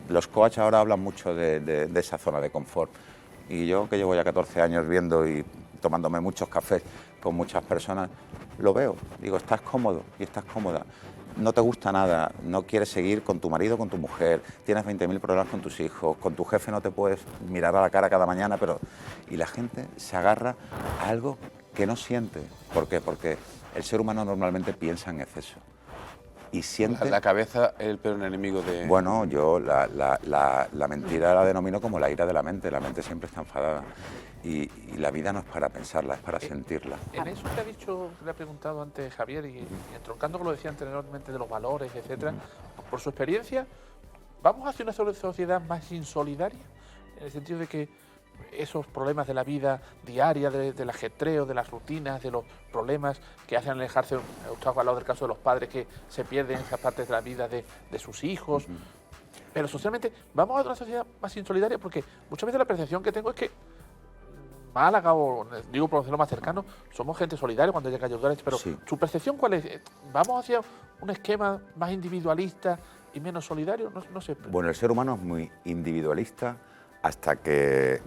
[SPEAKER 7] Los coaches ahora hablan mucho de esa zona de confort. Y yo, que llevo ya 14 años viendo y tomándome muchos cafés con muchas personas, lo veo. Digo, estás cómodo y estás cómoda. No te gusta nada, no quieres seguir con tu marido, con tu mujer, tienes 20.000 problemas con tus hijos, con tu jefe no te puedes mirar a la cara cada mañana, pero... Y la gente se agarra a algo que no siente. ¿Por qué? Porque el ser humano normalmente piensa en exceso. Y siente...
[SPEAKER 1] La cabeza es el peor enemigo de...
[SPEAKER 7] Bueno, yo la mentira la denomino como la ira de la mente siempre está enfadada. Y la vida no es para pensarla, es para sentirla.
[SPEAKER 3] En eso que ha dicho, le ha preguntado antes Javier, y entroncando con lo que decía anteriormente de los valores, etcétera, por su experiencia, ¿vamos hacia una sociedad más insolidaria? En el sentido de que esos problemas de la vida diaria, del ajetreo, de las rutinas, de los problemas que hacen alejarse, usted ha hablado del caso de los padres que se pierden esas partes de la vida de sus hijos, pero socialmente, ¿vamos a una sociedad más insolidaria? Porque muchas veces la percepción que tengo es que Málaga, o digo por lo más cercano, somos gente solidaria cuando llega a ayudar, pero sí. ¿Su percepción cuál es? ¿Vamos hacia un esquema más individualista y menos solidario? No sé.
[SPEAKER 7] Bueno, el ser humano es muy individualista hasta que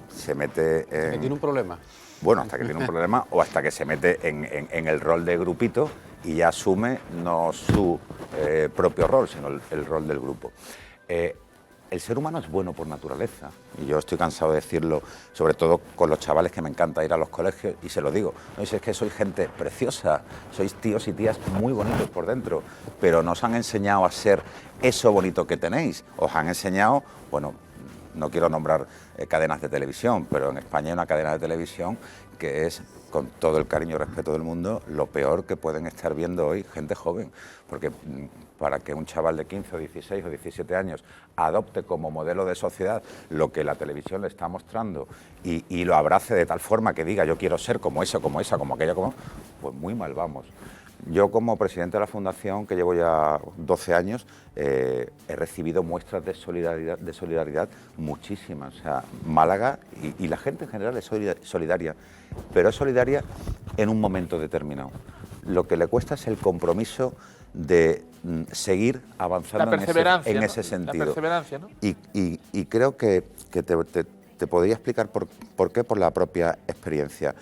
[SPEAKER 7] se mete en...
[SPEAKER 1] ¿Que tiene un problema?
[SPEAKER 7] Bueno, hasta que tiene un problema o hasta que se mete en el rol de grupito y ya asume no su propio rol, sino el rol del grupo. el ser humano es bueno por naturaleza, y yo estoy cansado de decirlo, sobre todo con los chavales que me encanta ir a los colegios, y se lo digo, no es que sois gente preciosa, sois tíos y tías muy bonitos por dentro, pero no os han enseñado a ser eso bonito que tenéis, os han enseñado, bueno, no quiero nombrar cadenas de televisión, pero en España hay una cadena de televisión que es, con todo el cariño y respeto del mundo, lo peor que pueden estar viendo hoy gente joven, porque para que un chaval de 15 o 16 o 17 años adopte como modelo de sociedad lo que la televisión le está mostrando y lo abrace de tal forma que diga yo quiero ser como eso, como esa, como aquella, como... pues muy mal vamos. Yo como presidente de la Fundación, que llevo ya 12 años, he recibido muestras de solidaridad muchísimas. O sea, Málaga y la gente en general es solidaria, pero es solidaria en un momento determinado. Lo que le cuesta es el compromiso de seguir avanzando en ese sentido.
[SPEAKER 3] La perseverancia, ¿no?
[SPEAKER 7] Y creo que te podría explicar por qué, por la propia experiencia.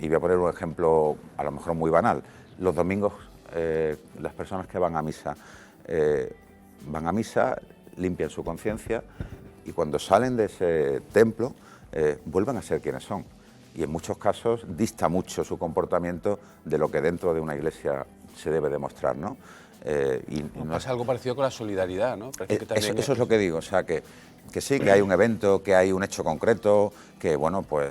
[SPEAKER 7] Y voy a poner un ejemplo a lo mejor muy banal. Los domingos las personas que van a misa, limpian su conciencia y cuando salen de ese templo vuelven a ser quienes son. Y en muchos casos dista mucho su comportamiento de lo que dentro de una iglesia se debe demostrar, ¿no?
[SPEAKER 1] No pasa algo parecido con la solidaridad, ¿no? Parece que también
[SPEAKER 7] eso es lo que digo, o sea, que sí, que hay un evento, que hay un hecho concreto, que bueno, pues...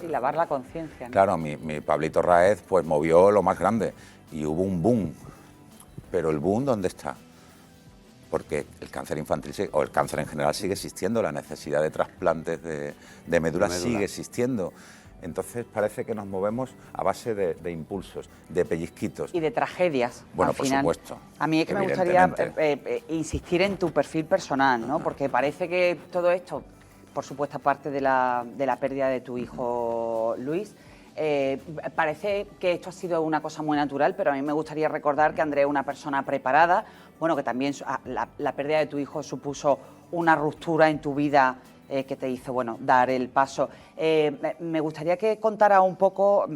[SPEAKER 5] y lavar la conciencia, ¿no?
[SPEAKER 7] Claro, mi Pablito Raez pues movió lo más grande y hubo un boom, pero el boom ¿dónde está? Porque el cáncer infantil o el cáncer en general sigue existiendo, la necesidad de trasplantes de médula sigue existiendo. Entonces parece que nos movemos a base de impulsos, de pellizquitos.
[SPEAKER 5] Y de tragedias.
[SPEAKER 7] Bueno,
[SPEAKER 5] al
[SPEAKER 7] por
[SPEAKER 5] final.
[SPEAKER 7] supuesto.
[SPEAKER 5] A mí es que me gustaría insistir en tu perfil personal, ¿no? Porque parece que todo esto, por supuesto, aparte de la pérdida de tu hijo Luis, parece que esto ha sido una cosa muy natural, pero a mí me gustaría recordar que Andrés es una persona preparada, bueno, que también la pérdida de tu hijo supuso una ruptura en tu vida que te hizo, bueno, dar el paso. Me gustaría que contara un poco,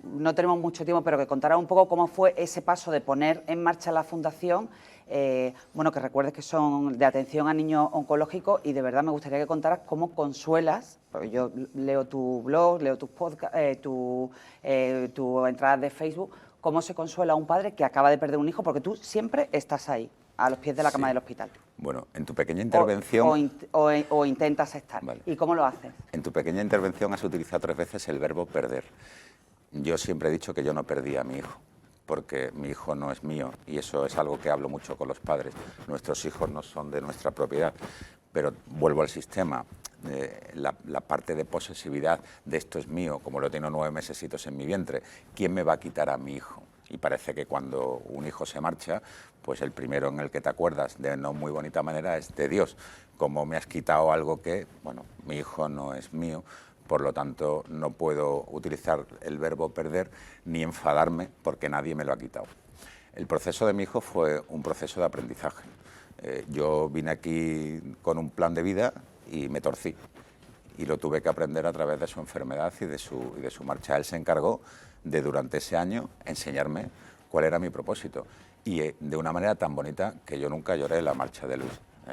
[SPEAKER 5] no tenemos mucho tiempo, pero que contara un poco cómo fue ese paso de poner en marcha la fundación, bueno, que recuerdes que son de atención a niños oncológicos y de verdad me gustaría que contaras cómo consuelas, porque yo leo tu blog, leo tus podcasts, tu entrada de Facebook, cómo se consuela a un padre que acaba de perder un hijo, porque tú siempre estás ahí, a los pies de la cama del hospital.
[SPEAKER 7] Bueno, en tu pequeña intervención...
[SPEAKER 5] O intentas estar.
[SPEAKER 7] Vale.
[SPEAKER 5] ¿Y cómo lo haces?
[SPEAKER 7] En tu pequeña intervención has utilizado 3 veces el verbo perder. Yo siempre he dicho que yo no perdí a mi hijo, porque mi hijo no es mío, y eso es algo que hablo mucho con los padres. Nuestros hijos no son de nuestra propiedad, pero vuelvo al sistema. La parte de posesividad de esto es mío, como lo tengo 9 mesecitos en mi vientre, ¿quién me va a quitar a mi hijo? Y parece que cuando un hijo se marcha, pues el primero en el que te acuerdas de no muy bonita manera es de Dios. Como me has quitado algo que, bueno, mi hijo no es mío, por lo tanto no puedo utilizar el verbo perder ni enfadarme porque nadie me lo ha quitado. El proceso de mi hijo fue un proceso de aprendizaje. Yo vine aquí con un plan de vida y me torcí. Y lo tuve que aprender a través de su enfermedad y de su marcha. Él se encargó de durante ese año enseñarme cuál era mi propósito. Y de una manera tan bonita que yo nunca lloré la marcha de Luis.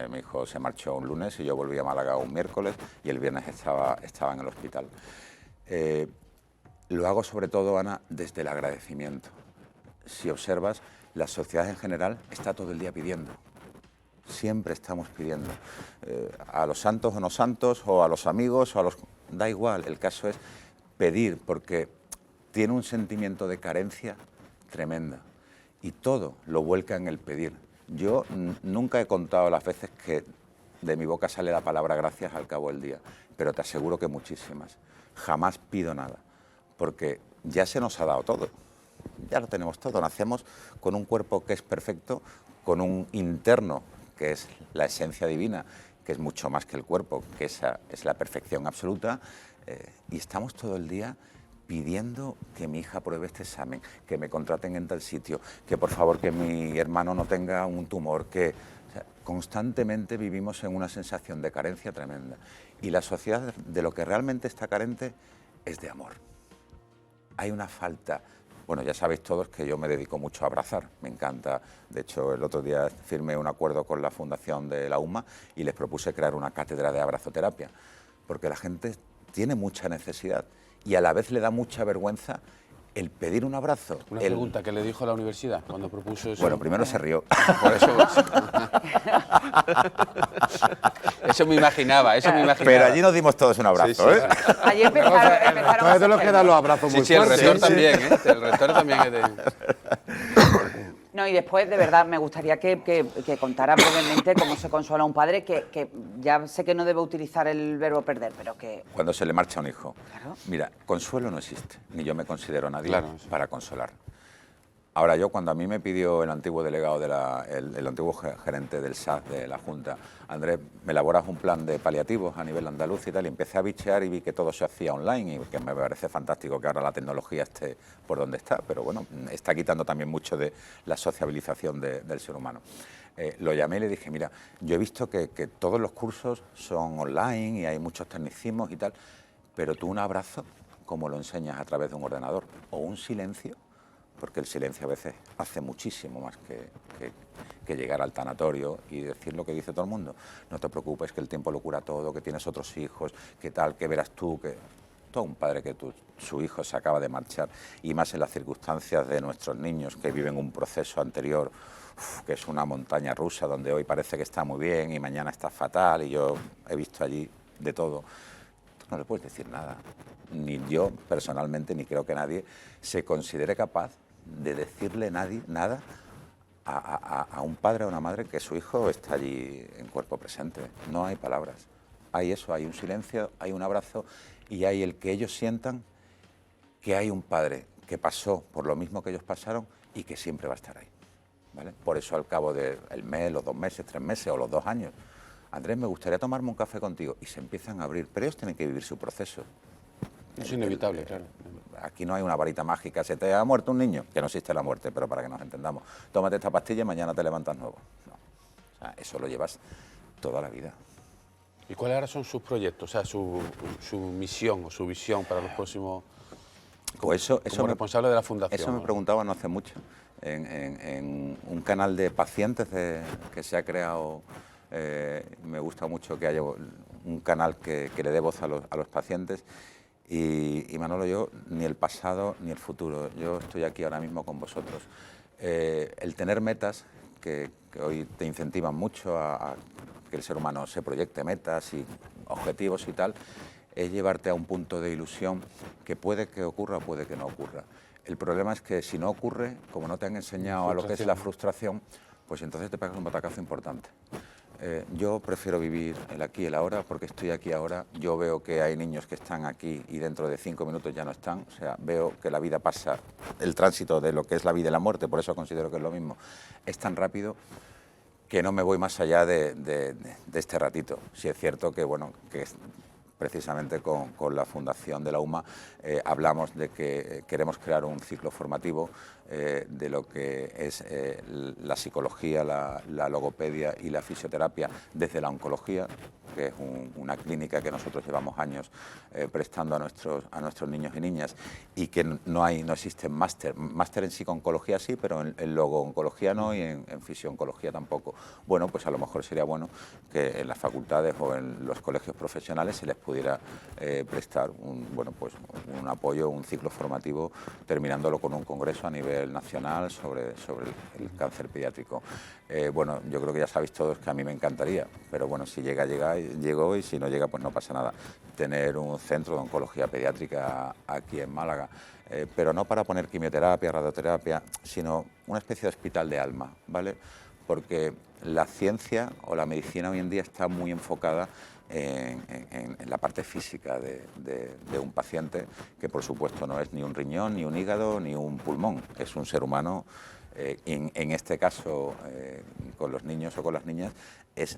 [SPEAKER 7] Mi hijo se marchó un lunes y yo volví a Málaga un miércoles y el viernes estaba en el hospital. Lo hago sobre todo, Ana, desde el agradecimiento. Si observas, la sociedad en general está todo el día pidiendo. Siempre estamos pidiendo. A los santos o no santos, o a los amigos, o a los... Da igual, el caso es pedir, porque tiene un sentimiento de carencia tremenda. Y todo lo vuelca en el pedir. Yo nunca he contado las veces que de mi boca sale la palabra gracias al cabo del día, pero te aseguro que muchísimas. Jamás pido nada, porque ya se nos ha dado todo. Ya lo tenemos todo. Nacemos con un cuerpo que es perfecto, con un interno que es la esencia divina, que es mucho más que el cuerpo, que esa es la perfección absoluta, y estamos todo el día pidiendo que mi hija apruebe este examen, que me contraten en tal sitio, que por favor que mi hermano no tenga un tumor, que o sea, constantemente vivimos en una sensación de carencia tremenda. Y la sociedad de lo que realmente está carente es de amor. Hay una falta Bueno, ya sabéis todos que yo me dedico mucho a abrazar, me encanta. De hecho, el otro día firmé un acuerdo con la Fundación de la UMA y les propuse crear una cátedra de abrazoterapia, porque la gente tiene mucha necesidad y a la vez le da mucha vergüenza el pedir un abrazo.
[SPEAKER 1] Una pregunta que le dijo a la universidad cuando propuso eso.
[SPEAKER 7] Bueno, primero se rió.
[SPEAKER 1] Por eso... Eso me imaginaba.
[SPEAKER 7] Pero allí nos dimos todos un abrazo, ¿eh?
[SPEAKER 5] Allí empezaron
[SPEAKER 4] Entonces de los que dan los abrazos muy
[SPEAKER 1] Sí, el
[SPEAKER 4] fuertes.
[SPEAKER 1] rector también, ¿eh? El rector también es de...
[SPEAKER 5] No, y después, de verdad, me gustaría que contara brevemente cómo se consuela a un padre que ya sé que no debe utilizar el verbo perder, pero que...
[SPEAKER 7] Cuando se le marcha un hijo.
[SPEAKER 5] Claro.
[SPEAKER 7] Mira, consuelo no existe, ni yo me considero nadie
[SPEAKER 1] Claro, sí.
[SPEAKER 7] para consolar. Ahora yo, cuando a mí me pidió el antiguo delegado, el antiguo gerente del SAS de la Junta, Andrés, me elaboras un plan de paliativos a nivel andaluz y tal, y empecé a bichear y vi que todo se hacía online y que me parece fantástico que ahora la tecnología esté por donde está, pero bueno, está quitando también mucho de la sociabilización del ser humano. Lo llamé y le dije, mira, yo he visto que todos los cursos son online y hay muchos tecnicismos y tal, pero tú un abrazo, como lo enseñas a través de un ordenador, o un silencio, porque el silencio a veces hace muchísimo más que llegar al tanatorio y decir lo que dice todo el mundo. No te preocupes, que el tiempo lo cura todo, que tienes otros hijos, que tal, que verás tú, que... Todo un padre que su hijo se acaba de marchar, y más en las circunstancias de nuestros niños que viven un proceso anterior, que es una montaña rusa, donde hoy parece que está muy bien y mañana está fatal, y yo he visto allí de todo. No le puedes decir nada. Ni yo personalmente, ni creo que nadie se considere capaz de decirle nada a un padre o una madre que su hijo está allí en cuerpo presente. No hay palabras. Hay eso, hay un silencio, hay un abrazo y hay el que ellos sientan que hay un padre que pasó por lo mismo que ellos pasaron y que siempre va a estar ahí, ¿vale? Por eso al cabo del mes, los 2 meses, 3 meses o los 2 años, Andrés, me gustaría tomarme un café contigo, y se empiezan a abrir, pero ellos tienen que vivir su proceso.
[SPEAKER 1] Es inevitable, claro.
[SPEAKER 7] Aquí no hay una varita mágica, se te ha muerto un niño, que no existe la muerte, pero para que nos entendamos, tómate esta pastilla y mañana te levantas nuevo. No. O sea, eso lo llevas toda la vida.
[SPEAKER 1] ¿Y cuáles ahora son sus proyectos, o sea, su misión o su visión para los próximos...
[SPEAKER 7] Pues eso
[SPEAKER 1] como responsable de la fundación.
[SPEAKER 7] Eso me preguntaba no hace mucho, en un canal de pacientes que se ha creado. Me gusta mucho que haya un canal que le dé voz a los pacientes. Y Manolo, yo ni el pasado ni el futuro, yo estoy aquí ahora mismo con vosotros. El tener metas que hoy te incentivan mucho a que el ser humano se proyecte metas y objetivos y tal, es llevarte a un punto de ilusión que puede que ocurra o puede que no ocurra. El problema es que si no ocurre, como no te han enseñado a lo que es la frustración, pues entonces te pegas un batacazo importante. Yo prefiero vivir el aquí y el ahora, porque estoy aquí ahora. Yo veo que hay niños que están aquí y dentro de 5 minutos ya no están. O sea, veo que la vida pasa, el tránsito de lo que es la vida y la muerte, por eso considero que es lo mismo, es tan rápido que no me voy más allá de este ratito. Sí es cierto que, bueno, que precisamente con la Fundación de la UMA hablamos de que queremos crear un ciclo formativo de lo que es la psicología, la logopedia y la fisioterapia desde la oncología, que es una clínica que nosotros llevamos años prestando a nuestros niños y niñas, y que no existe máster en psico-oncología sí, pero en logo-oncología no, y en fisio-oncología tampoco. Bueno, pues a lo mejor sería bueno que en las facultades o en los colegios profesionales se les pudiera prestar un apoyo, un ciclo formativo, terminándolo con un congreso a nivel nacional sobre el cáncer pediátrico. Bueno, yo creo que ya sabéis todos que a mí me encantaría, pero bueno, si llegó, y si no llega, pues no pasa nada. Tener un centro de oncología pediátrica aquí en Málaga, pero no para poner quimioterapia, radioterapia, sino una especie de hospital de alma, ¿vale? Porque la ciencia o la medicina hoy en día está muy enfocada en la parte física de un paciente, que por supuesto no es ni un riñón, ni un hígado, ni un pulmón, es un ser humano. En este caso, con los niños o con las niñas, es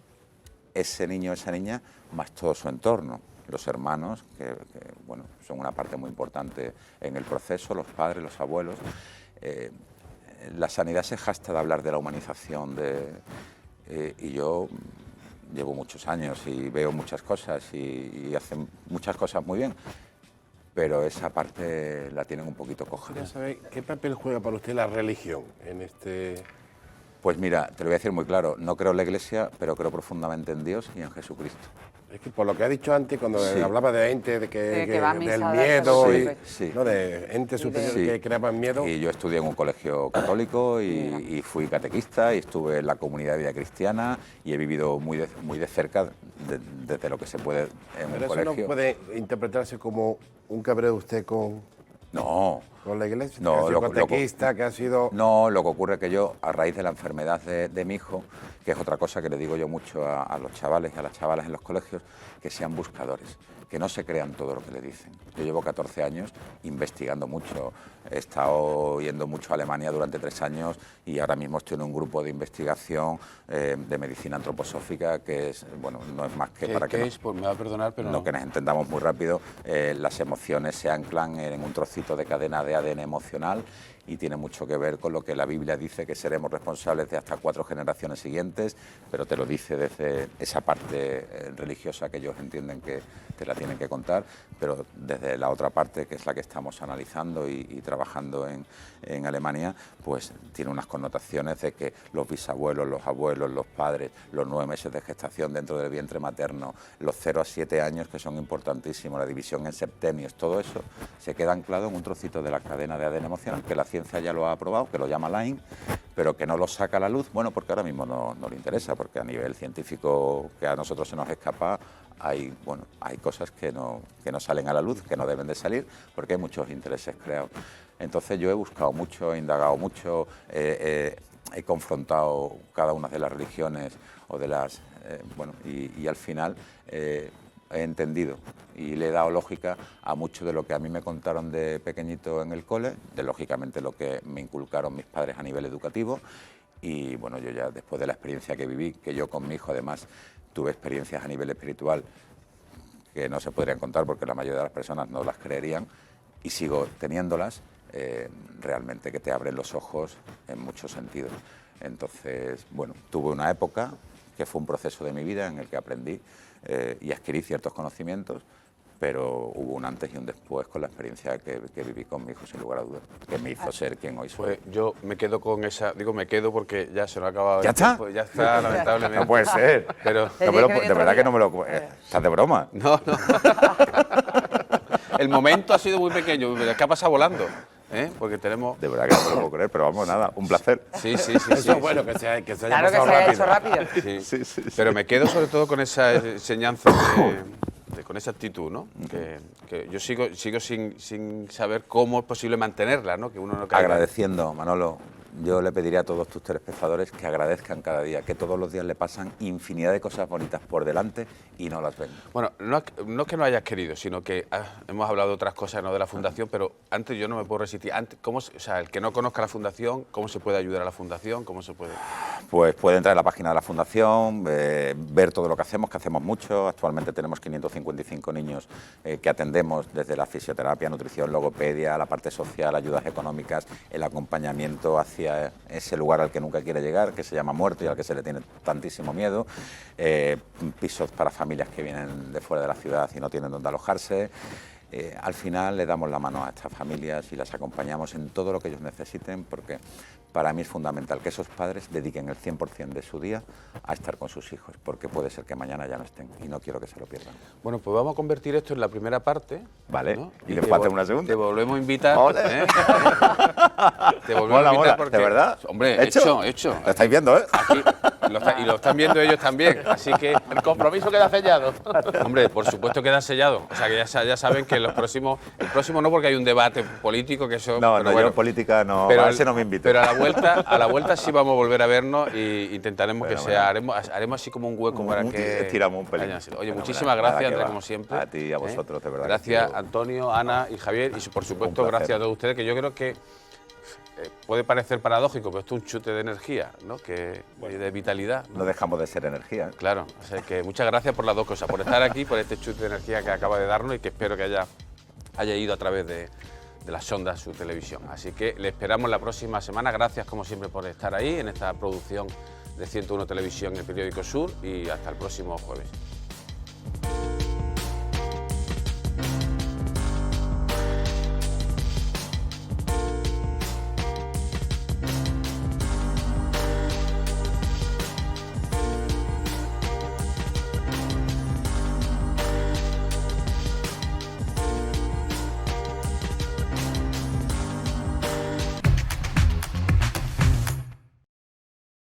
[SPEAKER 7] ese niño o esa niña más todo su entorno, los hermanos, que bueno, son una parte muy importante en el proceso, los padres, los abuelos. La sanidad se jacta de hablar de la humanización, y yo llevo muchos años y veo muchas cosas y hacen muchas cosas muy bien, pero esa parte la tienen un poquito coja.
[SPEAKER 4] Quería saber, ¿qué papel juega para usted la religión en este...?
[SPEAKER 7] Pues mira, te lo voy a decir muy claro, no creo en la Iglesia, pero creo profundamente en Dios y en Jesucristo.
[SPEAKER 4] Es que por lo que ha dicho antes, cuando hablaba de ente, del
[SPEAKER 5] misa,
[SPEAKER 4] miedo,
[SPEAKER 7] sí.
[SPEAKER 4] ¿no? De ente superior que creaban miedo.
[SPEAKER 7] Y yo estudié en un colegio católico y fui catequista y estuve en la comunidad de vida cristiana y he vivido muy de cerca desde lo que se puede en un
[SPEAKER 4] Pero
[SPEAKER 7] colegio.
[SPEAKER 4] eso no puede interpretarse como un cabreo usted con la Iglesia,
[SPEAKER 7] no,
[SPEAKER 4] que ha sido catequista, que ha sido...
[SPEAKER 7] No, lo que ocurre es que yo, a raíz de la enfermedad de mi hijo, que es otra cosa que le digo yo mucho a los chavales y a las chavalas en los colegios, que sean buscadores, que no se crean todo lo que le dicen. Yo llevo 14 años investigando mucho, he estado yendo mucho a Alemania durante 3 años y ahora mismo estoy en un grupo de investigación de medicina antroposófica que es, bueno, no es más que para que...
[SPEAKER 1] Pues me va a perdonar, pero
[SPEAKER 7] no, que nos entendamos muy rápido, las emociones se anclan en un trocito de cadena de ADN emocional y tiene mucho que ver con lo que la Biblia dice, que seremos responsables de hasta 4 generaciones siguientes, pero te lo dice desde esa parte religiosa que ellos entienden que te la tienen que contar, pero desde la otra parte, que es la que estamos analizando y trabajando en Alemania, pues tiene unas connotaciones de que los bisabuelos, los abuelos, los padres, los 9 meses de gestación dentro del vientre materno, los 0 a 7 años, que son importantísimos, la división en septenios, todo eso se queda anclado en un trocito de la cadena de ADN emocional, que la ciencia ya lo ha aprobado, que lo llama Lyme, pero que no lo saca a la luz, bueno, porque ahora mismo no le interesa, porque a nivel científico que a nosotros se nos escapa, hay cosas que no salen a la luz, que no deben de salir, porque hay muchos intereses creados. Entonces yo he buscado mucho, he indagado mucho, he confrontado cada una de las religiones o de las... y al final he entendido y le he dado lógica a mucho de lo que a mí me contaron de pequeñito en el cole, de lógicamente lo que me inculcaron mis padres a nivel educativo. Y bueno, yo ya después de la experiencia que viví, que yo con mi hijo además tuve experiencias a nivel espiritual que no se podrían contar porque la mayoría de las personas no las creerían, y sigo teniéndolas, realmente que te abren los ojos en muchos sentidos. Entonces, bueno, tuve una época que fue un proceso de mi vida en el que aprendí y adquirí ciertos conocimientos, pero hubo un antes y un después con la experiencia que viví con mi hijo, sin lugar a dudas, que me hizo ser quien hoy soy.
[SPEAKER 1] Pues yo me quedo con esa, me quedo porque ya se lo ha acabado.
[SPEAKER 7] ¿Ya está?
[SPEAKER 1] Ya está, lamentablemente.
[SPEAKER 7] No puede ser.
[SPEAKER 1] Pero
[SPEAKER 7] de verdad que no me lo... ¿Estás de broma?
[SPEAKER 1] No. El momento ha sido muy pequeño, es que ha pasado volando. Porque tenemos...
[SPEAKER 7] De verdad que no me lo puedo creer, pero vamos, nada, un placer.
[SPEAKER 1] Sí.
[SPEAKER 4] Eso es bueno, que se haya
[SPEAKER 5] claro,
[SPEAKER 4] pasado
[SPEAKER 5] que se haya hecho rápido.
[SPEAKER 1] Sí. Pero me quedo sobre todo con esa enseñanza, con esa actitud, ¿no? Que yo sigo sin saber cómo es posible mantenerla, ¿no? Que uno no caiga.
[SPEAKER 7] Agradeciendo, Manolo. Yo le pediría a todos tus telespectadores que agradezcan cada día, que todos los días le pasan infinidad de cosas bonitas por delante y no las ven.
[SPEAKER 1] Bueno, no es que no hayas querido, sino que hemos hablado de otras cosas, no de la Fundación, pero antes yo no me puedo resistir. El que no conozca la Fundación, ¿cómo se puede ayudar a la Fundación? ¿Cómo se puede...?
[SPEAKER 7] Pues puede entrar en la página de la Fundación, ver todo lo que hacemos mucho. Actualmente tenemos 555 niños que atendemos desde la fisioterapia, nutrición, logopedia, la parte social, ayudas económicas, el acompañamiento hacia ese lugar al que nunca quiere llegar, que se llama muerto y al que se le tiene tantísimo miedo, pisos para familias que vienen de fuera de la ciudad y no tienen dónde alojarse. Al final le damos la mano a estas familias y las acompañamos en todo lo que ellos necesiten, porque para mí es fundamental que esos padres dediquen el 100% de su día a estar con sus hijos, porque puede ser que mañana ya no estén y no quiero que se lo pierdan.
[SPEAKER 1] Bueno, pues vamos a convertir esto en la primera parte.
[SPEAKER 7] Vale,
[SPEAKER 1] ¿no?
[SPEAKER 7] y le falta una segunda.
[SPEAKER 1] Te volvemos a invitar. Te volvemos
[SPEAKER 7] Mola,
[SPEAKER 1] a invitar
[SPEAKER 7] mola.
[SPEAKER 1] porque...
[SPEAKER 7] ¿De verdad?
[SPEAKER 1] Hombre, hecho.
[SPEAKER 7] Lo estáis viendo, ¿eh?
[SPEAKER 1] Aquí, y lo están viendo ellos también, así que...
[SPEAKER 3] El compromiso queda sellado.
[SPEAKER 1] Hombre, por supuesto queda sellado. O sea, que ya saben que el próximo no, porque hay un debate político que eso...
[SPEAKER 7] No,
[SPEAKER 1] bueno,
[SPEAKER 7] yo en política no,
[SPEAKER 1] pero
[SPEAKER 7] a ese no me invito.
[SPEAKER 1] Pero a la vuelta sí vamos a volver a vernos y intentaremos haremos así como un hueco para que...
[SPEAKER 7] Estiramos un pelín.
[SPEAKER 1] Oye, muchísimas gracias, Andrés, como siempre.
[SPEAKER 7] A ti y a vosotros, de verdad.
[SPEAKER 1] Gracias, Antonio, Ana y Javier, y por supuesto gracias a todos ustedes, que yo creo que puede parecer paradójico, pero esto es un chute de energía, ¿no? De vitalidad.
[SPEAKER 7] No dejamos de ser energía.
[SPEAKER 1] Claro, o sea que muchas gracias por las dos cosas, por estar aquí, por este chute de energía que acaba de darnos y que espero que haya ido a través de las ondas su televisión. Así que le esperamos la próxima semana. Gracias como siempre por estar ahí en esta producción de 101 Televisión, el periódico Sur, y hasta el próximo jueves.